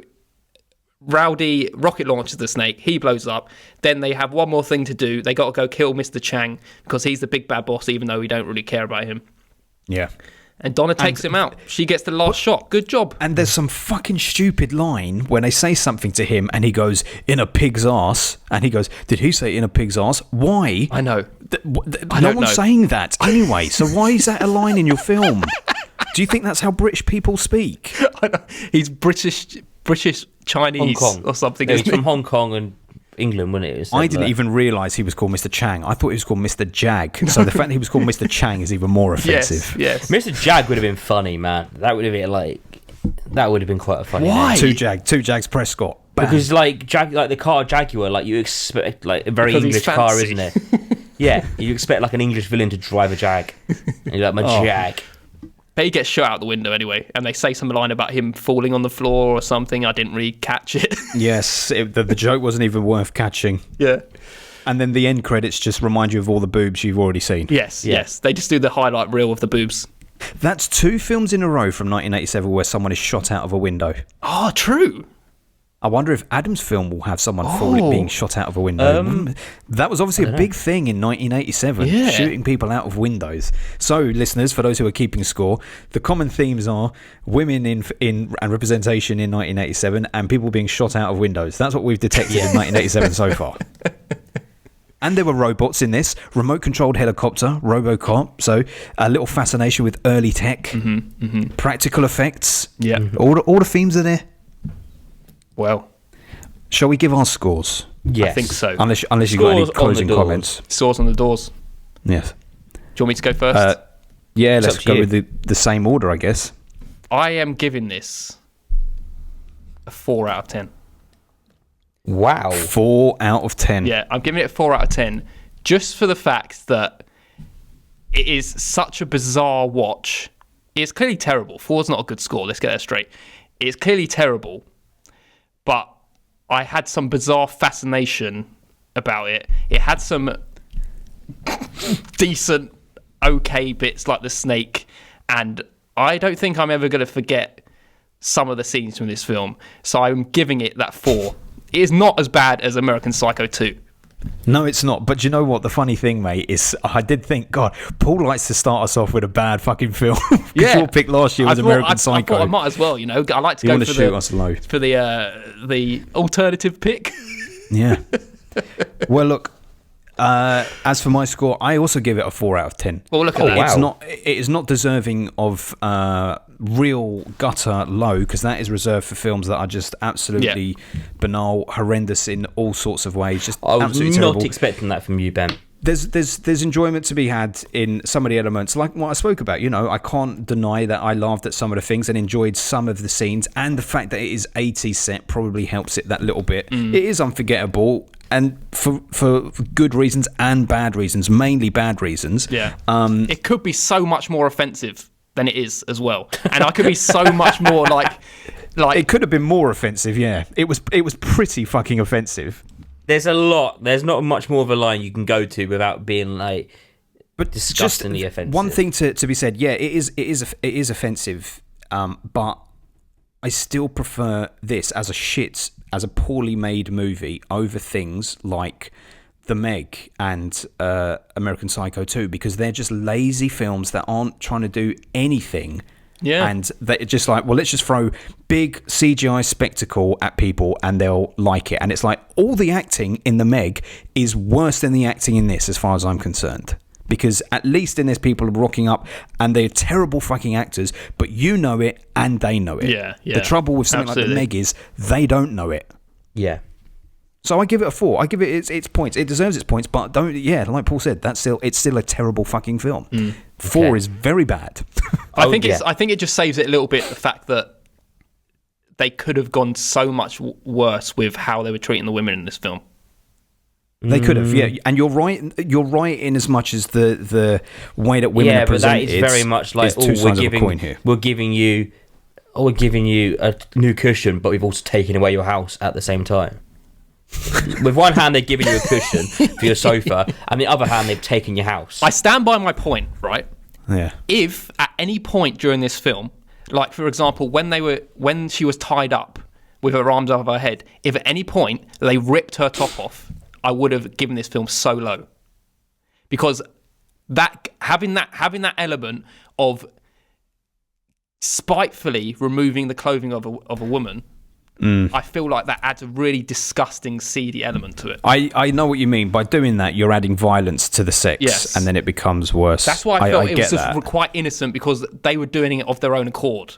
Rowdy rocket launches the snake. He blows up. Then they have one more thing to do. They got to go kill Mr. Chang because he's the big bad boss, even though we don't really care about him. Yeah. And Donna takes him out. She gets the last shot. Good job. And there's some fucking stupid line when they say something to him and he goes, in a pig's ass. And he goes, did he say in a pig's ass? Why? I know. No one's saying that anyway. So why is that a line in your film? Do you think that's how British people speak? I know. He's British Chinese Hong Kong or something. No, he's isn't he? from Hong Kong and England, wasn't it? I didn't even realise he was called Mr. Chang. I thought he was called Mr. Jag. So the fact that he was called Mr. Chang is even more offensive. Yes. Mr. Jag would have been funny, man. That would have been quite a funny. Why? Two Jags Prescott. Bam. Because like the car Jaguar, like you expect like a very Because he's English car, fancy. isn't it? Yeah, you expect like an English villain to drive a Jag. And you're like, my Jag. But he gets shot out the window anyway, and they say some line about him falling on the floor or something. I didn't really catch it. Yes, the joke wasn't even worth catching. Yeah. And then the end credits just remind you of all the boobs you've already seen. Yes. They just do the highlight reel of the boobs. That's 2 films in a row from 1987 where someone is shot out of a window. Oh, true. I wonder if Adam's film will have someone being shot out of a window. That was obviously a big thing in 1987, Yeah. shooting people out of windows. So, listeners, for those who are keeping score, the common themes are women in and representation in 1987 and people being shot out of windows. That's what we've detected in 1987 so far. And there were robots in this, remote-controlled helicopter, RoboCop, so a little fascination with early tech, practical effects. Yeah. All the themes are there. Well, Shall we give our scores? Yes. I think so. Unless you've got any Scores on the closing doors. comments. Swords on the doors. Yes. Do you want me to go first? Yeah, It's let's up to go you. with the same order, I guess. I am giving this a 4 out of 10. Wow. 4 out of 10. Yeah, I'm giving it a 4 out of 10 just for the fact that it is such a bizarre watch. It's clearly terrible. 4's not a good score. Let's get that straight. It's clearly terrible, but I had some bizarre fascination about it. It had some decent, okay bits like the snake, and I don't think I'm ever going to forget some of the scenes from this film. So I'm giving it that 4. It is not as bad as American Psycho 2. No, it's not. But you know what? The funny thing, mate, is I did think, God, Paul likes to start us off with a bad fucking film. Because your pick last year was American Psycho. I thought I might as well, you know. I like to You go want for to shoot us low. for the alternative pick. Yeah. Well, look, as for my score, I also give it a 4 out of 10. Well, look at that. It is not deserving of real gutter low, because that is reserved for films that are just absolutely banal, horrendous in all sorts of ways. Just I was absolutely not terrible. expecting that from you, Ben. There's enjoyment to be had in some of the elements, like what I spoke about. You know, I can't deny that I laughed at some of the things and enjoyed some of the scenes, and the fact that it is 80s set probably helps it that little bit. It is unforgettable, and for good reasons and bad reasons, mainly bad reasons. Yeah. It could be so much more offensive than it is as well, and I could be so much more like. It could have been more offensive. Yeah, it was pretty fucking offensive. There's not much more of a line you can go to without being like, but disgustingly offensive. One thing to be said, yeah, it is offensive, but I still prefer this as a poorly made movie over things like The Meg and American Psycho 2, because they're just lazy films that aren't trying to do anything. Yeah. And they're just like, well, let's just throw big CGI spectacle at people and they'll like it. And it's like, all the acting in The Meg is worse than the acting in this, as far as I'm concerned. Because at least in this, people are rocking up and they're terrible fucking actors, but you know it and they know it. Yeah. The trouble with something like The Meg is they don't know it. Yeah. So I give it a 4. I give it its points. It deserves its points, but like Paul said, it's still a terrible fucking film. 4 is very bad. I think it just saves it a little bit, the fact that they could have gone so much worse with how they were treating the women in this film. They could have, yeah. And you're right. You're right in as much as the way that women are presented. Yeah, but that is very much like, we're giving you a new cushion, but we've also taken away your house at the same time. With one hand, they're giving you a cushion for your sofa, and the other hand, they've taken your house. I stand by my point, right? Yeah. If at any point during this film Like, for example, when she was tied up with her arms over her head, if at any point they ripped her top off, I would have given this film so low. Because having that element of spitefully removing the clothing of a woman, I feel like that adds a really disgusting, seedy element to it. I know what you mean. By doing that, you're adding violence to the sex, and then it becomes worse. That's why I felt it was just quite innocent, because they were doing it of their own accord,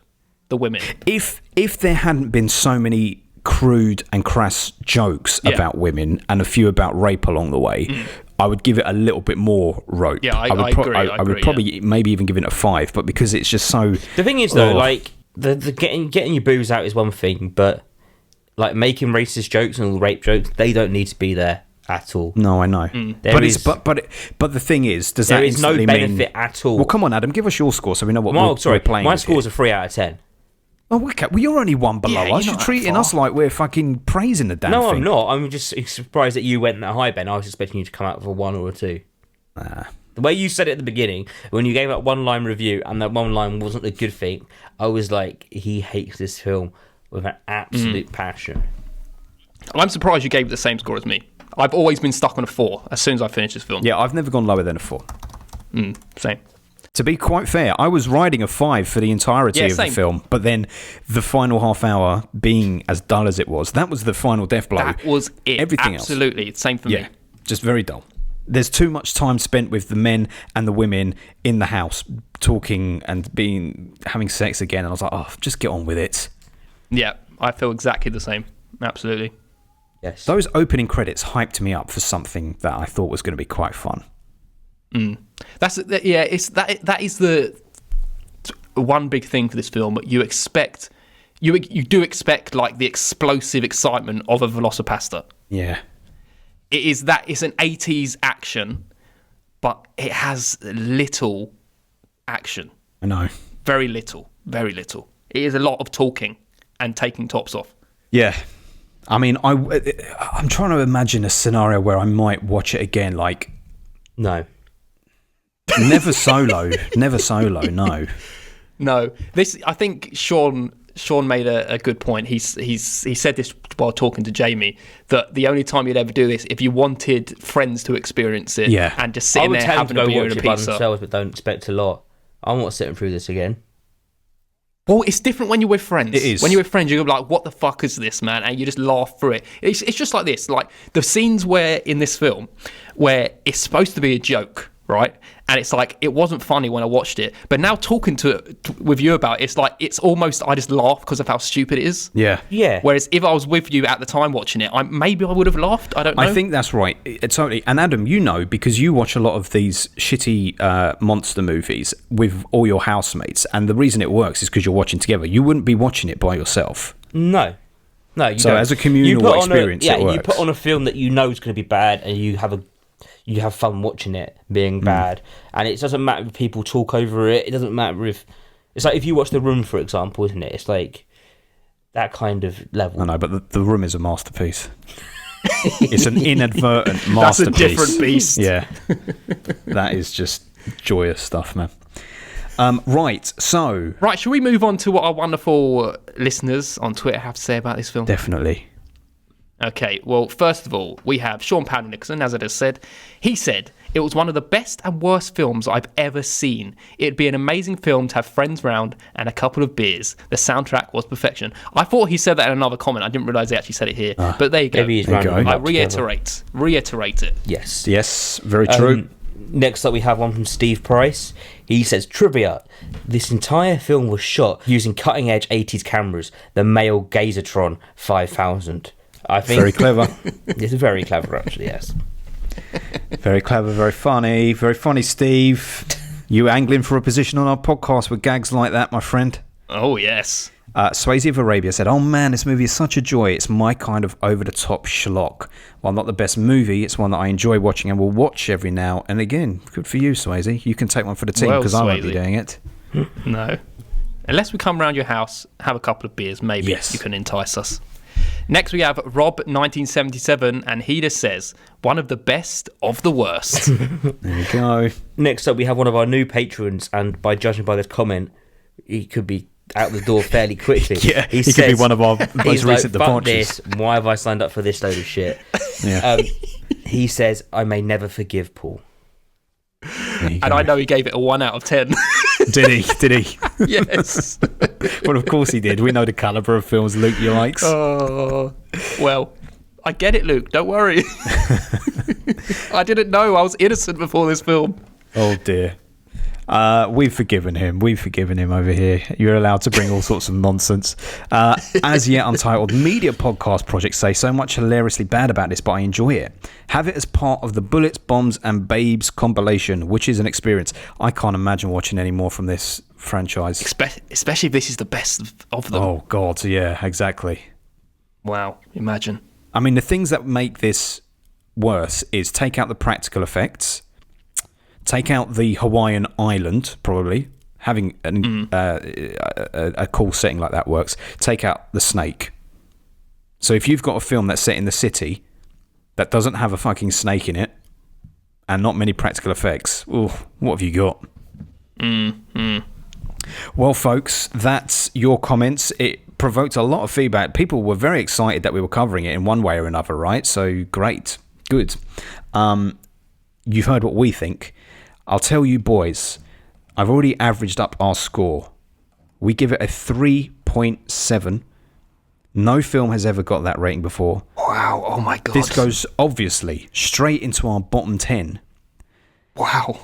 the women. If there hadn't been so many crude and crass jokes about women and a few about rape along the way, I would give it a little bit more rope. Yeah, I agree. I would probably maybe even give it a 5, but because it's just so... The thing is, though, like, the getting your boobs out is one thing, but like making racist jokes and all rape jokes, they don't need to be there at all. No, I know. But the thing is, does that instantly mean... There is no benefit at all. Well, come on, Adam, give us your score so we know what we're playing. My score's a 3 out of 10. Oh, okay. Well, you're only one below us. You're treating us like we're fucking praising the damn thing. No, I'm not. I'm just surprised that you went that high, Ben. I was expecting you to come out with a 1 or a 2. Nah. The way you said it at the beginning, when you gave that one-line review and that one line wasn't a good thing, I was like, he hates this film with an absolute passion. I'm surprised you gave it the same score as me. I've always been stuck on a 4 as soon as I finish this film. Yeah, I've never gone lower than a 4. Same. To be quite fair, I was riding a 5 for the entirety of the film, but then the final half hour being as dull as it was, that was the final death blow. That was it. Everything Absolutely. else. Same for me. Yeah, just very dull. There's too much time spent with the men and the women in the house talking and having sex again, and I was like, oh, just get on with it. Yeah, I feel exactly the same. Absolutely. Yes. Those opening credits hyped me up for something that I thought was going to be quite fun. That is the one big thing for this film. You do expect like the explosive excitement of a Velocipaster. Yeah. It's an 80s action, but it has little action. I know. Very little. It is a lot of talking and taking tops off. Yeah. I mean, I'm trying to imagine a scenario where I might watch it again, like... No. Never solo, no. No. I think Sean made a good point. He said this while talking to Jamie, that the only time you'd ever do this if you wanted friends to experience it, and just sitting there having a beer and a pizza. By themselves, but don't expect a lot. I'm not sitting through this again. Well, it's different when you're with friends. It is. When you're with friends, you're like, what the fuck is this, man? And you just laugh through it. It's just like this. Like, the scenes in this film where it's supposed to be a joke, right? And it's like, it wasn't funny when I watched it. But now talking with you about it, it's like, it's almost, I just laugh because of how stupid it is. Yeah. Yeah. Whereas if I was with you at the time watching it, maybe I would have laughed. I don't know. I think that's right. Totally. And Adam, you know, because you watch a lot of these shitty monster movies with all your housemates. And the reason it works is because you're watching together. You wouldn't be watching it by yourself. No, you don't. So as a communal experience, it works. You put on a film that you know is going to be bad, and you have fun watching it being bad, and it doesn't matter if people talk over it. It doesn't matter if it's like if you watch The Room, for example, isn't it? It's like that kind of level. I know, but the Room is a masterpiece. It's an inadvertent masterpiece. That's a different beast. Yeah, that is just joyous stuff, man. Right, should we move on to what our wonderful listeners on Twitter have to say about this film? Definitely. Okay, well, first of all, we have Sean Powell Nixon, as I just said. He said, it was one of the best and worst films I've ever seen. It'd be an amazing film to have friends round and a couple of beers. The soundtrack was perfection. I thought he said that in another comment. I didn't realise he actually said it here. But there you go. Maybe he's I reiterate it. Yes. Yes, very true. Next up, we have one from Steve Price. He says, trivia. This entire film was shot using cutting-edge 80s cameras, the Male Gazatron 5000. I think very clever. It's very clever, actually. Yes. Very clever, very funny, Steve. You angling for a position on our podcast with gags like that, my friend? Oh yes. Swayze of Arabia said, "Oh man, this movie is such a joy. It's my kind of over-the-top schlock. While not the best movie, it's one that I enjoy watching and will watch every now and again." Good for you, Swayze. You can take one for the team because I won't be doing it. No, unless we come around your house, have a couple of beers, maybe you can entice us. Next we have Rob1977, and he just says, one of the best of the worst. There you go. Next up we have one of our new patrons, and by judging by this comment, he could be out the door fairly quickly. Yeah, he could be one of our most recent "Fuck departures. this, why have I signed up for this load of shit?" Yeah. He says, "I may never forgive Paul." And I know he gave it a 1 out of 10. Did he? Yes. Well, of course he did. We know the caliber of films Luke likes. Oh, well, I get it, Luke. Don't worry. I didn't know. I was innocent before this film. Oh dear. We've forgiven him. We've forgiven him over here. You're allowed to bring all sorts of nonsense. As yet untitled media podcast projects say so much hilariously bad about this, but I enjoy it. Have it as part of the Bullets, Bombs and Babes compilation, which is an experience. I can't imagine watching any more from this franchise. Especially if this is the best of them. Oh God, yeah, exactly. Wow, imagine. I mean, the things that make this worse is take out the practical effects. Take out the Hawaiian island, probably. Having a cool setting like that works. Take out the snake. So if you've got a film that's set in the city that doesn't have a fucking snake in it and not many practical effects, ooh, what have you got? Well, folks, that's your comments. It provoked a lot of feedback. People were very excited that we were covering it in one way or another, right? So great. Good. You've heard what we think. I'll tell you, boys, I've already averaged up our score. We give it a 3.7. No film has ever got that rating before. Wow, oh my God. This goes, obviously, straight into our bottom 10. Wow.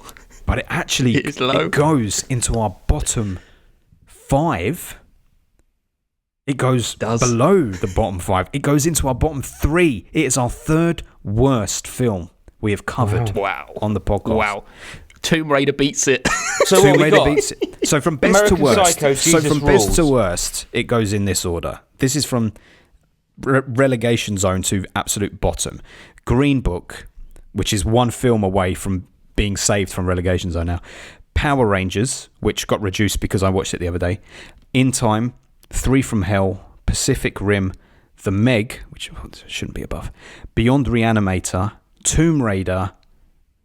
But it actually It is low. It goes into our bottom 5. It goes below the bottom 5. It goes into our bottom 3. It is our third worst film we have covered on the podcast. Wow. Tomb Raider beats it. So Tomb Raider beats it. So from best American to worst. Psycho, so Jesus from best Rules. to worst, it goes in this order. This is from relegation zone to absolute bottom. Green Book, which is one film away from being saved from relegation zone now. Power Rangers, which got reduced because I watched it the other day. In Time, 3 from Hell, Pacific Rim, The Meg, which shouldn't be above, Beyond Reanimator, Tomb Raider,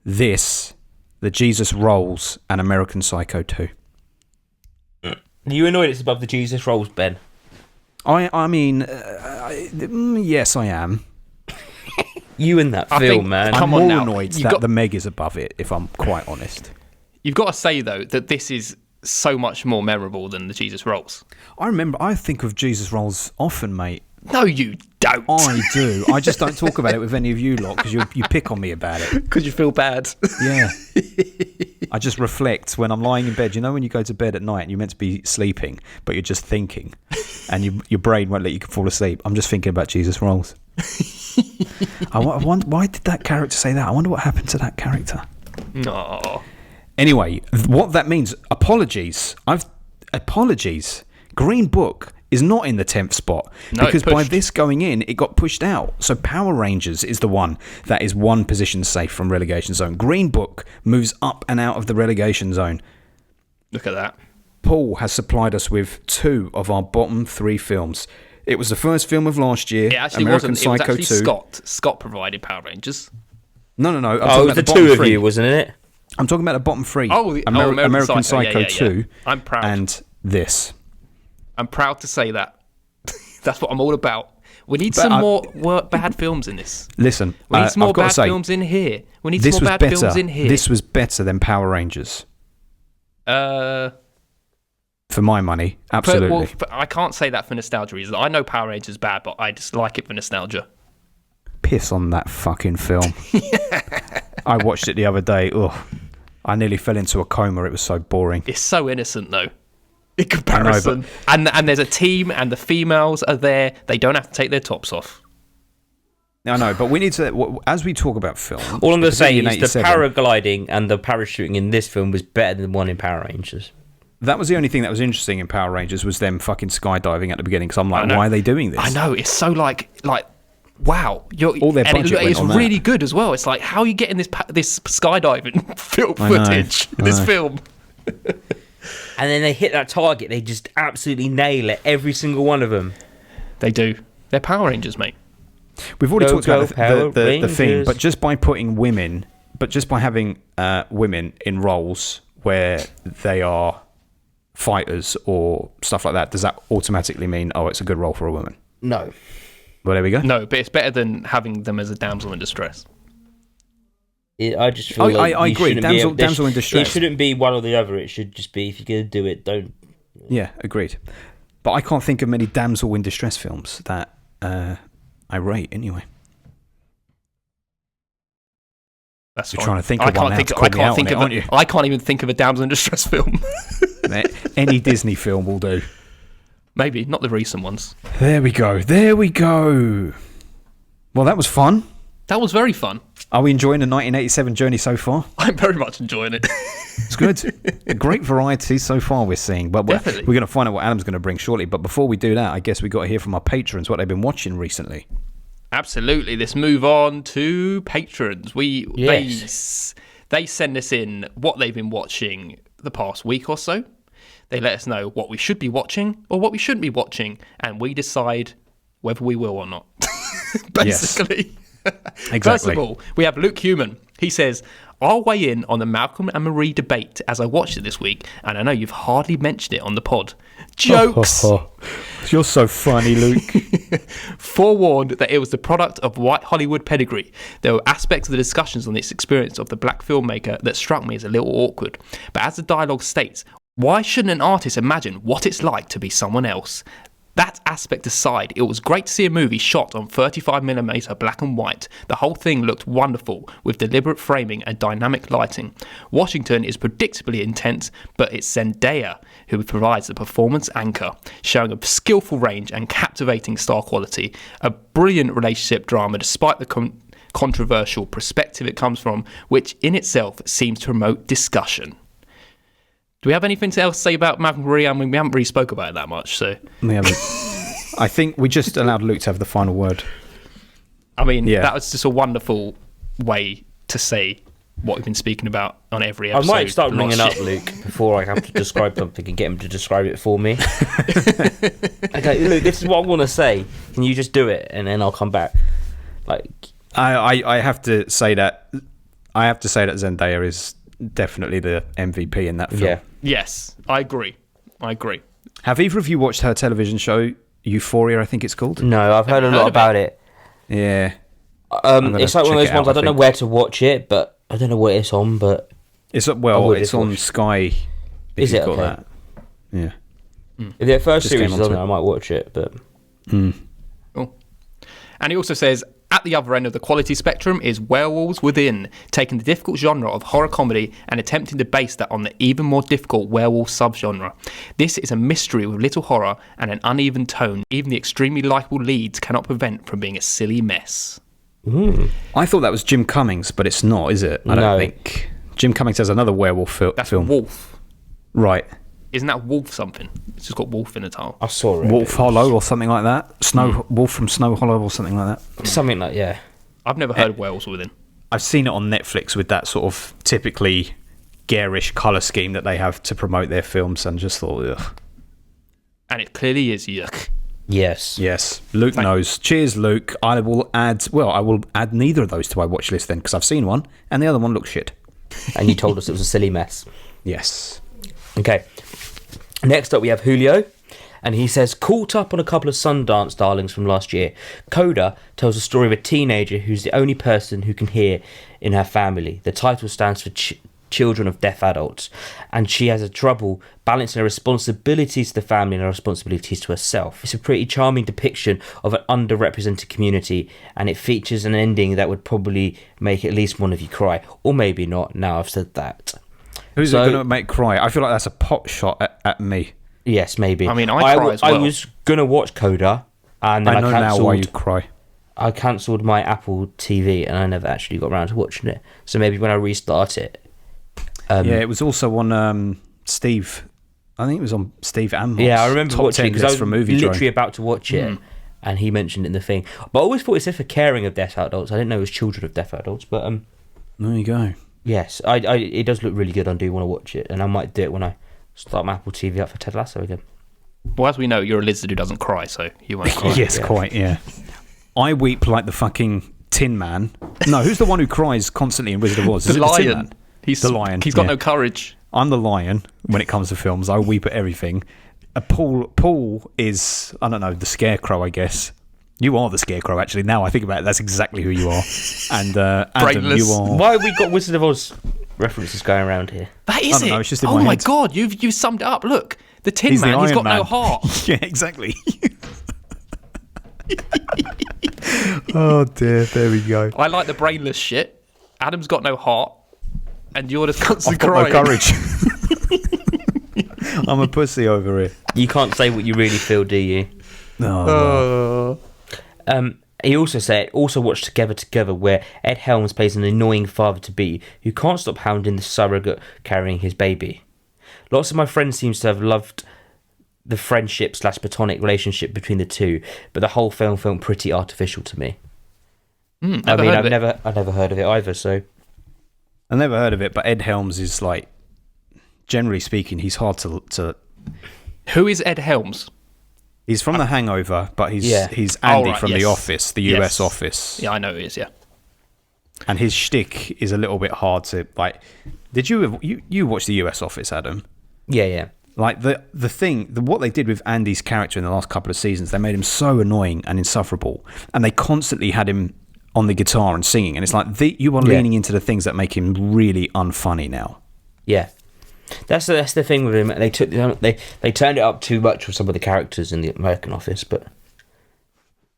this, The Jesus Rolls, and American Psycho 2. Are you annoyed it's above the Jesus Rolls, Ben? I mean, yes, I am. You and that film, man. I'm Come on more now. annoyed that The Meg is above it, if I'm quite honest. You've got to say, though, that this is so much more memorable than the Jesus Rolls. I think of Jesus Rolls often, mate. No, you don't. I do. I just don't talk about it with any of you lot because you pick on me about it. Because you feel bad. Yeah. I just reflect when I'm lying in bed. You know when you go to bed at night and you're meant to be sleeping, but you're just thinking and your brain won't let you fall asleep. I'm just thinking about Jesus Rolls. I wonder, why did that character say that? I wonder what happened to that character. No. Anyway, what that means, apologies. Apologies. Green Book is not in the 10th spot because by this going in, it got pushed out. So Power Rangers is the one that is one position safe from relegation zone. Green Book moves up and out of the relegation zone. Look at that. Paul has supplied us with 2 of our bottom 3 films. It was the first film of last year, It actually American wasn't. It was Psycho actually 2. Scott. Scott provided Power Rangers. No. I'm Oh, it talking was about the bottom 2 of 3. you, wasn't it? I'm talking about the bottom 3. American Psycho Psycho. 2. I'm proud. And this. I'm proud to say that. That's what I'm all about. We need some more bad films in this. Listen, We need some more I've got bad to say, films in here. We need this some more was bad better. films in here. This was better than Power Rangers. For my money, absolutely. I can't say that for nostalgia reasons. I know Power Rangers is bad, but I just like it for nostalgia. Piss on that fucking film. I watched it the other day. Ugh, I nearly fell into a coma. It was so boring. It's so innocent, though. In comparison. And there's a team, and the females are there. They don't have to take their tops off. I know, but we need to, as we talk about film. All I'm going to say is the paragliding and the parachuting in this film was better than the one in Power Rangers. That was the only thing that was interesting in Power Rangers was them fucking skydiving at the beginning. Because I'm like, why are they doing this? I know. It's so like wow. All their budget went it's on that. really good as well. It's like, how are you getting this skydiving footage in this film? And then they hit that target. They just absolutely nail it. Every single one of them. They do. They're Power Rangers, mate. We've already talked about the thing, Rangers. but just by putting women, but just by having women in roles where they are fighters or stuff like that, does that automatically mean, oh, it's a good role for a woman? No. Well, there we go. No, but it's better than having them as a damsel in distress. I just feel like I agree. Damsel in distress. It shouldn't be one or the other. It should just be, if you're going to do it, don't. Yeah, agreed. But I can't think of many damsel in distress films that I rate anyway. That's You're fine. trying to think of one now to call me out on it, aren't you? I can't even think of a damsel in distress film. Any Disney film will do. Maybe, not the recent ones. There we go. Well, that was fun. That was very fun. Are we enjoying the 1987 journey so far? I'm very much enjoying it. It's good. A great variety so far we're seeing. But we're going to find out what Adam's going to bring shortly. But before we do that, I guess we got to hear from our patrons what they've been watching recently. Absolutely. Let's move on to patrons. Yes. They send us in what they've been watching the past week or so. They let us know what we should be watching or what we shouldn't be watching, and we decide whether we will or not. Basically. Exactly. First of all, we have Luke Human. He says, I'll weigh in on the Malcolm and Marie debate as I watched it this week, and I know you've hardly mentioned it on the pod. Jokes! You're so funny, Luke. Forewarned that it was the product of white Hollywood pedigree, there were aspects of the discussions on this experience of the black filmmaker that struck me as a little awkward. But as the dialogue states, why shouldn't an artist imagine what it's like to be someone else? That aspect aside, it was great to see a movie shot on 35mm black and white. The whole thing looked wonderful, with deliberate framing and dynamic lighting. Washington is predictably intense, but it's Zendaya who provides the performance anchor, showing a skillful range and captivating star quality. A brilliant relationship drama despite the controversial perspective it comes from, which in itself seems to promote discussion. Do we have anything else to say about Malcolm Marie? I mean, we haven't really spoke about it that much, so... We haven't. I think we just allowed Luke to have the final word. I mean, that was just a wonderful way to say what we've been speaking about on every episode. I might start ringing up Luke before I have to describe something and get him to describe it for me. Okay, Luke, this is what I want to say. Can you just do it, and then I'll come back? Like, I have to say that Zendaya is definitely the MVP in that film. yeah. Yes, I agree. Have either of you watched her television show, Euphoria, I think it's called? No, I've heard a lot about it. Yeah. It's like one of those ones, I don't know where to watch it, but I don't know what it's on, but... It's on Sky. Is it? Got Okay. that. Yeah. If the first Just series came is on onto there, I might watch it, but... Cool. And he also says, at the other end of the quality spectrum is Werewolves Within, taking the difficult genre of horror comedy and attempting to base that on the even more difficult werewolf subgenre. This is a mystery with little horror and an uneven tone. Even the extremely likeable leads cannot prevent from being a silly mess. I thought that was Jim Cummings, but it's not, is it? I don't think. Jim Cummings has another werewolf film. That's Wolf. Right. Isn't that Wolf something? It's just got Wolf in the title. I saw it. Wolf Hollow or something like that. Wolf from Snow Hollow or something like that. Something like, yeah. I've never heard of Werewolves Within. I've seen it on Netflix with that sort of typically garish colour scheme that they have to promote their films, and just thought, ugh. And it clearly is yuck. Yes. Yes, Luke knows. Cheers, Luke. I will add neither of those to my watch list then, because I've seen one and the other one looks shit. And you told us it was a silly mess. Yes. Okay. Next up, we have Julio, and he says, caught up on a couple of Sundance darlings from last year. Coda tells the story of a teenager who's the only person who can hear in her family. The title stands for Children of Deaf Adults, and she has a trouble balancing her responsibilities to the family and her responsibilities to herself. It's a pretty charming depiction of an underrepresented community, and it features an ending that would probably make at least one of you cry, or maybe not, now I've said that. Who's it going to make cry? I feel like that's a pot shot at me. Yes, maybe. I mean, I cry as well. I was going to watch Coda, and then I know now why you cry. I cancelled my Apple TV, and I never actually got around to watching it. So maybe when I restart it... it was also on Steve. I think it was on Steve and yeah, I remember watching it because I was literally literally about to watch it, and he mentioned it in the thing. But I always thought it said for caring of deaf adults. I didn't know it was children of deaf adults. But there you go. Yes, it does look really good. I do want to watch it, and I might do it when I start my Apple TV up for Ted Lasso again. Well, as we know, you're a lizard who doesn't cry, so you won't cry. Yes, quite. Yeah. I weep like the fucking Tin Man. No, who's the one who cries constantly in Wizard of Oz? The Is it lion. the Tin Man? He's the lion. He's got no courage. I'm the lion when it comes to films. I weep at everything. Paul is, I don't know, the scarecrow, I guess. You are the scarecrow, actually. Now I think about it, that's exactly who you are. And Adam, you are... Why have we got Wizard of Oz references going around here? That is it. Know, it's just in oh my head. God, you've summed it up. Look, the Tin Man, he's got no heart. Yeah, exactly. Oh dear, there we go. I like the brainless shit. Adam's got no heart, and you're just I've constantly got crying. no courage. I'm a pussy over here. You can't say what you really feel, do you? No. He also watched Together, where Ed Helms plays an annoying father-to-be who can't stop hounding the surrogate carrying his baby. Lots of my friends seem to have loved the friendship/platonic relationship between the two, but the whole film felt pretty artificial to me. I've never heard of it either, so... I never heard of it, but Ed Helms is like, generally speaking, he's hard to... Who is Ed Helms? He's from The Hangover, but he's Andy from The Office, the US Office. Yeah, I know he is, yeah. And his shtick is a little bit hard to, like... Did you watch the US Office, Adam? Yeah. Like, what they did with Andy's character in the last couple of seasons, they made him so annoying and insufferable. And they constantly had him on the guitar and singing. And it's like, you are leaning into the things that make him really unfunny now. Yeah. That's the thing with him. They turned it up too much with some of the characters in the American Office, but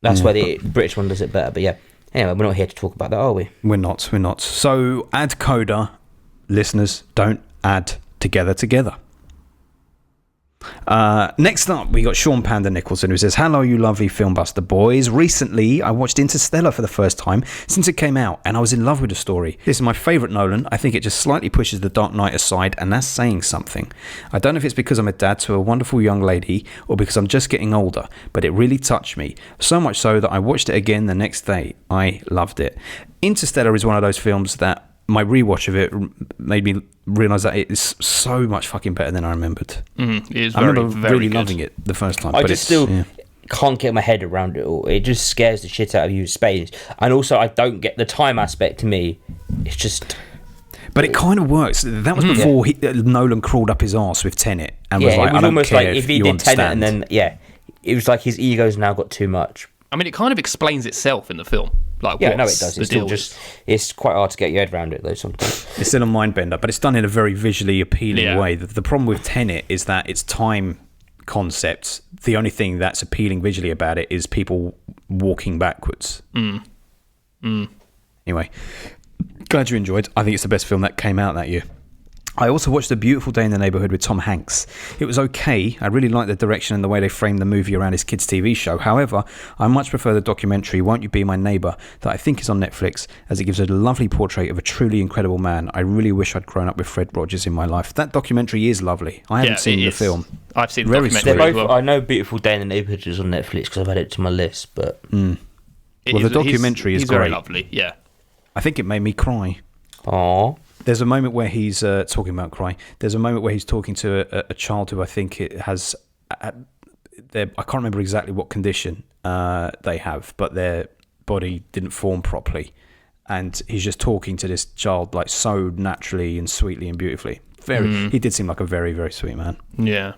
that's why the British one does it better. But yeah, anyway, we're not here to talk about that, are we? We're not. So add coda, listeners. Don't add together. Next up, we got Sean Panda Nicholson, who says, "Hello, you lovely Filmbuster boys. Recently, I watched Interstellar for the first time since it came out, and I was in love with the story. This is my favourite Nolan. I think it just slightly pushes The Dark Knight aside, and that's saying something. I don't know if it's because I'm a dad to a wonderful young lady, or because I'm just getting older, but it really touched me. So much so that I watched it again the next day. I loved it. Interstellar is one of those films that my rewatch of it made me realise that it is so much fucking better than I remembered. It is I remember very really good. loving it the first time. I just can't get my head around it all. It just scares the shit out of you, space. And also, I don't get the time aspect to me. It's just... But it kind of works. That was before Nolan crawled up his arse with Tenet and was like, it was I don't almost care like if he you did understand. Tenet and then, it was like his ego's now got too much. I mean, it kind of explains itself in the film. Like, Yeah, no, it does. the It's still deal just... It's quite hard to get your head around it, though, sometimes. It's still a mind bender, but it's done in a very visually appealing Yeah. way. The problem with Tenet is that its time concept, the only thing that's appealing visually about it is people walking backwards. Anyway, glad you enjoyed. I think it's the best film that came out that year. I also watched A Beautiful Day in the Neighborhood with Tom Hanks. It was okay. I really liked the direction and the way they framed the movie around his kids' TV show. However, I much prefer the documentary Won't You Be My Neighbor that I think is on Netflix, as it gives a lovely portrait of a truly incredible man. I really wish I'd grown up with Fred Rogers in my life. That documentary is lovely. I haven't seen the film. I've seen the Very documentary sweet. as well. I know Beautiful Day in the Neighborhood is on Netflix because I've added it to my list, but... Well, the documentary is he's great. very lovely, yeah. I think it made me cry. Aww. There's a moment where he's talking about cry. There's a moment where he's talking to a child who I think it has. I can't remember exactly what condition they have, but their body didn't form properly, and he's just talking to this child like so naturally and sweetly and beautifully. He did seem like a very, very sweet man. Yeah.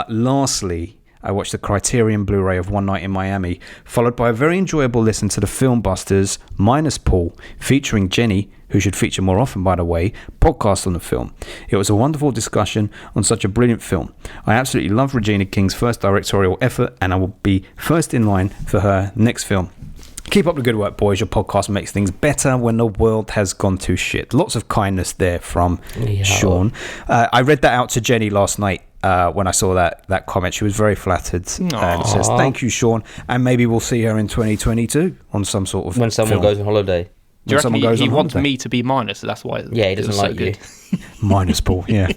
Lastly, I watched the Criterion Blu-ray of One Night in Miami, followed by a very enjoyable listen to the Filmbusters minus Paul, featuring Jenny, who should feature more often, by the way, podcast on the film. It was a wonderful discussion on such a brilliant film. I absolutely love Regina King's first directorial effort, and I will be first in line for her next film. Keep up the good work, boys. Your podcast makes things better when the world has gone to shit. Lots of kindness there from Sean. I read that out to Jenny last night. When I saw that comment, she was very flattered and says, "Thank you, Sean, and maybe we'll see her in 2022 on some sort of when someone film. goes on holiday." Do you reckon he wants me to be minus, so that's why? Yeah, he doesn't like you. Minus Paul, yeah.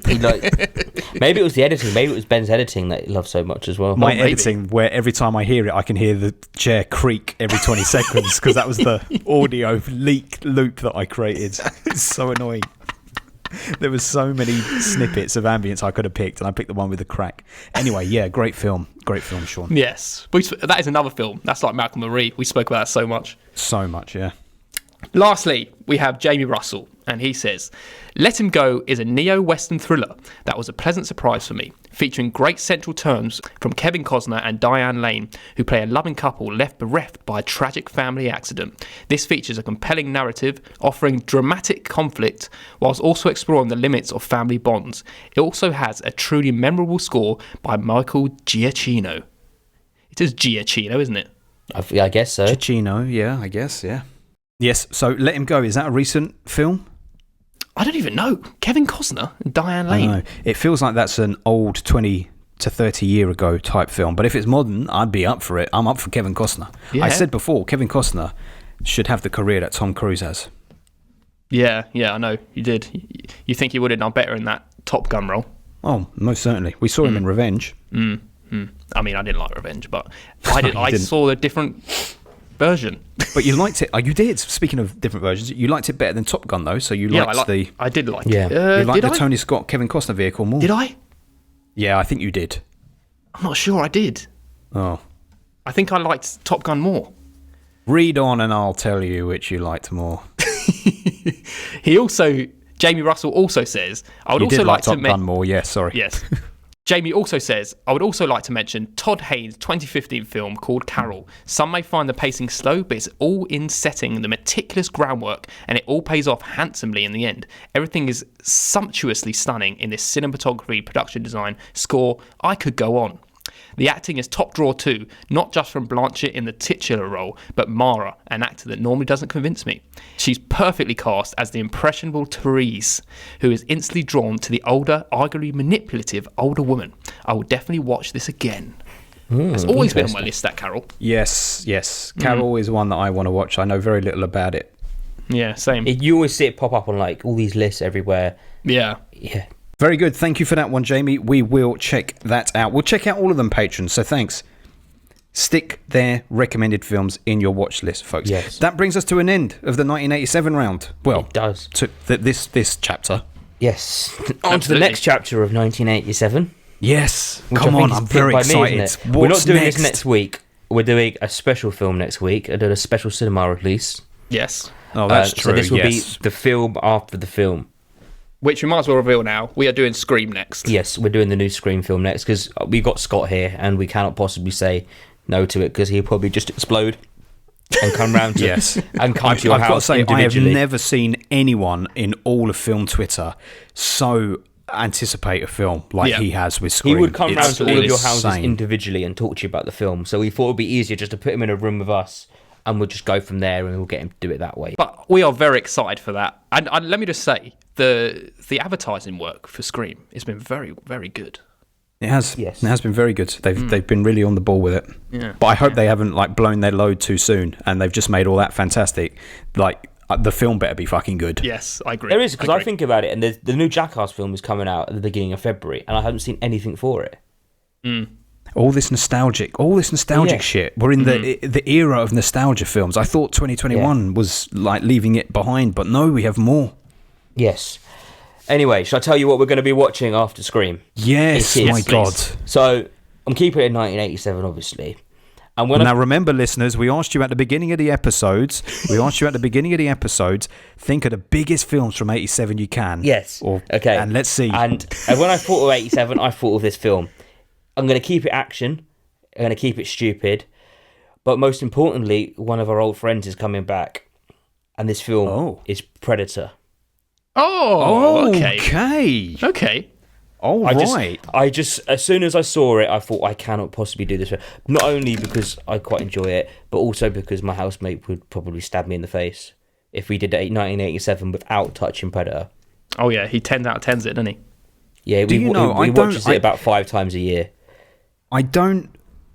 Maybe it was the editing. Maybe it was Ben's editing that he loved so much as well. My editing, where every time I hear it, I can hear the chair creak every 20 seconds because that was the audio leak loop that I created. It's so annoying. There was so many snippets of ambience I could have picked, and I picked the one with the crack. Anyway, yeah, great film, Sean. Yes, that is another film. That's like Malcolm and Marie. We spoke about that so much. So much, yeah. Lastly, we have Jamie Russell, and he says, Let Him Go is a neo-Western thriller that was a pleasant surprise for me, featuring great central terms from Kevin Costner and Diane Lane, who play a loving couple left bereft by a tragic family accident. This features a compelling narrative, offering dramatic conflict, whilst also exploring the limits of family bonds. It also has a truly memorable score by Michael Giacchino. It is Giacchino, isn't it? I guess so. Giacchino, yeah, I guess, yeah. Yes, so Let Him Go, is that a recent film? I don't even know. Kevin Costner and Diane Lane. I know. It feels like that's an old 20 to 30 year ago type film, but if it's modern, I'd be up for it. I'm up for Kevin Costner. Yeah. I said before, Kevin Costner should have the career that Tom Cruise has. Yeah, I know. You did. You think he would have done better in that Top Gun role? Oh, most certainly. We saw him in Revenge. I mean, I didn't like Revenge, but I saw a different version. But you liked it. Oh, you did. Speaking of different versions, you liked it better than Top Gun, though. So you liked I did like Yeah. it. you liked did the I? Tony Scott, Kevin Costner vehicle more. Did I? Yeah, I think you did. I'm not sure I did. Oh. I think I liked Top Gun more. Read on and I'll tell you which you liked more. Jamie Russell also says, I would You also did like Top to Gun more, yes, sorry. Yes. Jamie also says, I would also like to mention Todd Haynes' 2015 film called Carol. Some may find the pacing slow, but it's all in setting the meticulous groundwork, and it all pays off handsomely in the end. Everything is sumptuously stunning in this cinematography, production design, score. I could go on. The acting is top drawer too, not just from Blanchett in the titular role, but Mara, an actor that normally doesn't convince me. She's perfectly cast as the impressionable Therese, who is instantly drawn to the older, arguably manipulative older woman. I will definitely watch this again. It's always been on my list, that Carol. Yes. Carol is one that I want to watch. I know very little about it. Yeah, same. You always see it pop up on like all these lists everywhere. Yeah. Very good. Thank you for that one, Jamie. We will check that out. We'll check out all of them, patrons. So thanks. Stick their recommended films in your watch list, folks. Yes. That brings us to an end of the 1987 round. Well, It does. To this chapter. Yes. On to the Absolutely. next chapter of 1987. Yes. which Come I think on, is I'm picked very by me, excited. isn't it? We're not doing this next week. We're doing a special film next week. I did a special cinema release. Yes. Oh, that's true. So this will yes. be the film after the film. Which we might as well reveal now. We are doing Scream next. Yes, we're doing the new Scream film next because we've got Scott here and we cannot possibly say no to it because he'll probably just explode and come round to Yes. and come to your I've got to house say, I have individually. never seen anyone in all of film Twitter so anticipate a film like he has with Scream. He would come round to all of your houses insane. individually and talk to you about the film. So we thought it would be easier just to put him in a room with us and we'll just go from there and we'll get him to do it that way. But we are very excited for that. And let me just say, the advertising work for Scream has been very, very good. It has. Yes. It has been very good. They've been really on the ball with it. Yeah. But I hope they haven't like blown their load too soon and they've just made all that fantastic. Like the film better be fucking good. Yes, I agree. There is, because I agree. think about it, and the new Jackass film is coming out at the beginning of February, and I haven't seen anything for it. All this nostalgic Yeah. shit. We're in the era of nostalgia films. I thought 2021 was like leaving it behind, but no, we have more. Yes. Anyway, shall I tell you what we're going to be watching after Scream? Yes, It is, my please. God. So, I'm keeping it in 1987, obviously. And when Now remember, listeners, we asked you at the beginning of the episodes. Think of the biggest films from '87 you can. Yes. Okay. And let's see. And when I thought of 87, I thought of this film. I'm going to keep it action. I'm going to keep it stupid. But most importantly, one of our old friends is coming back. And this film is Predator. Oh, okay. Okay. Okay. All right. I just, as soon as I saw it, I thought I cannot possibly do this. Not only because I quite enjoy it, but also because my housemate would probably stab me in the face if we did 1987 without touching Predator. Oh, yeah. He 10 out of 10s it, doesn't he? Yeah, Do you know, he I don't- watches it about 5 times a year. I don't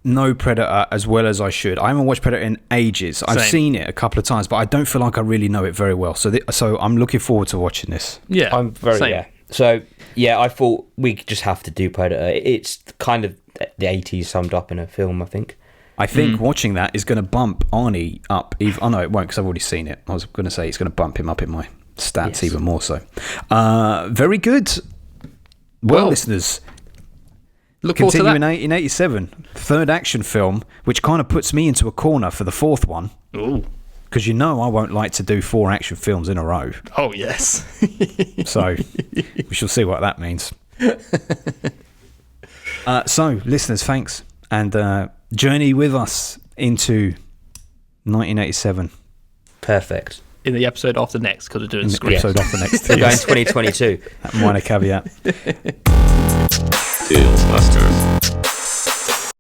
know Predator as well as I should. I haven't watched Predator in ages. I've Same. seen it a couple of times, but I don't feel like I really know it very well. So I'm looking forward to watching this. Yeah. I'm very, same. yeah. So, yeah, I thought we just have to do Predator. It's kind of the 80s summed up in a film, I think. I think watching that is going to bump Arnie up. Oh, no, it won't because I've already seen it. I was going to say it's going to bump him up in my stats Yes. even more so. Very good. Well, listeners, Look forward to continuing that. in 87, third action film, which kind of puts me into a corner for the fourth one. Ooh. because you know I won't like to do 4 action films in a row. Oh, yes. So we shall see what that means. So, listeners, thanks. And journey with us into 1987. Perfect. In the episode after next, because we're doing The episode after next. We're going 2022. That minor caveat. Tales Busters.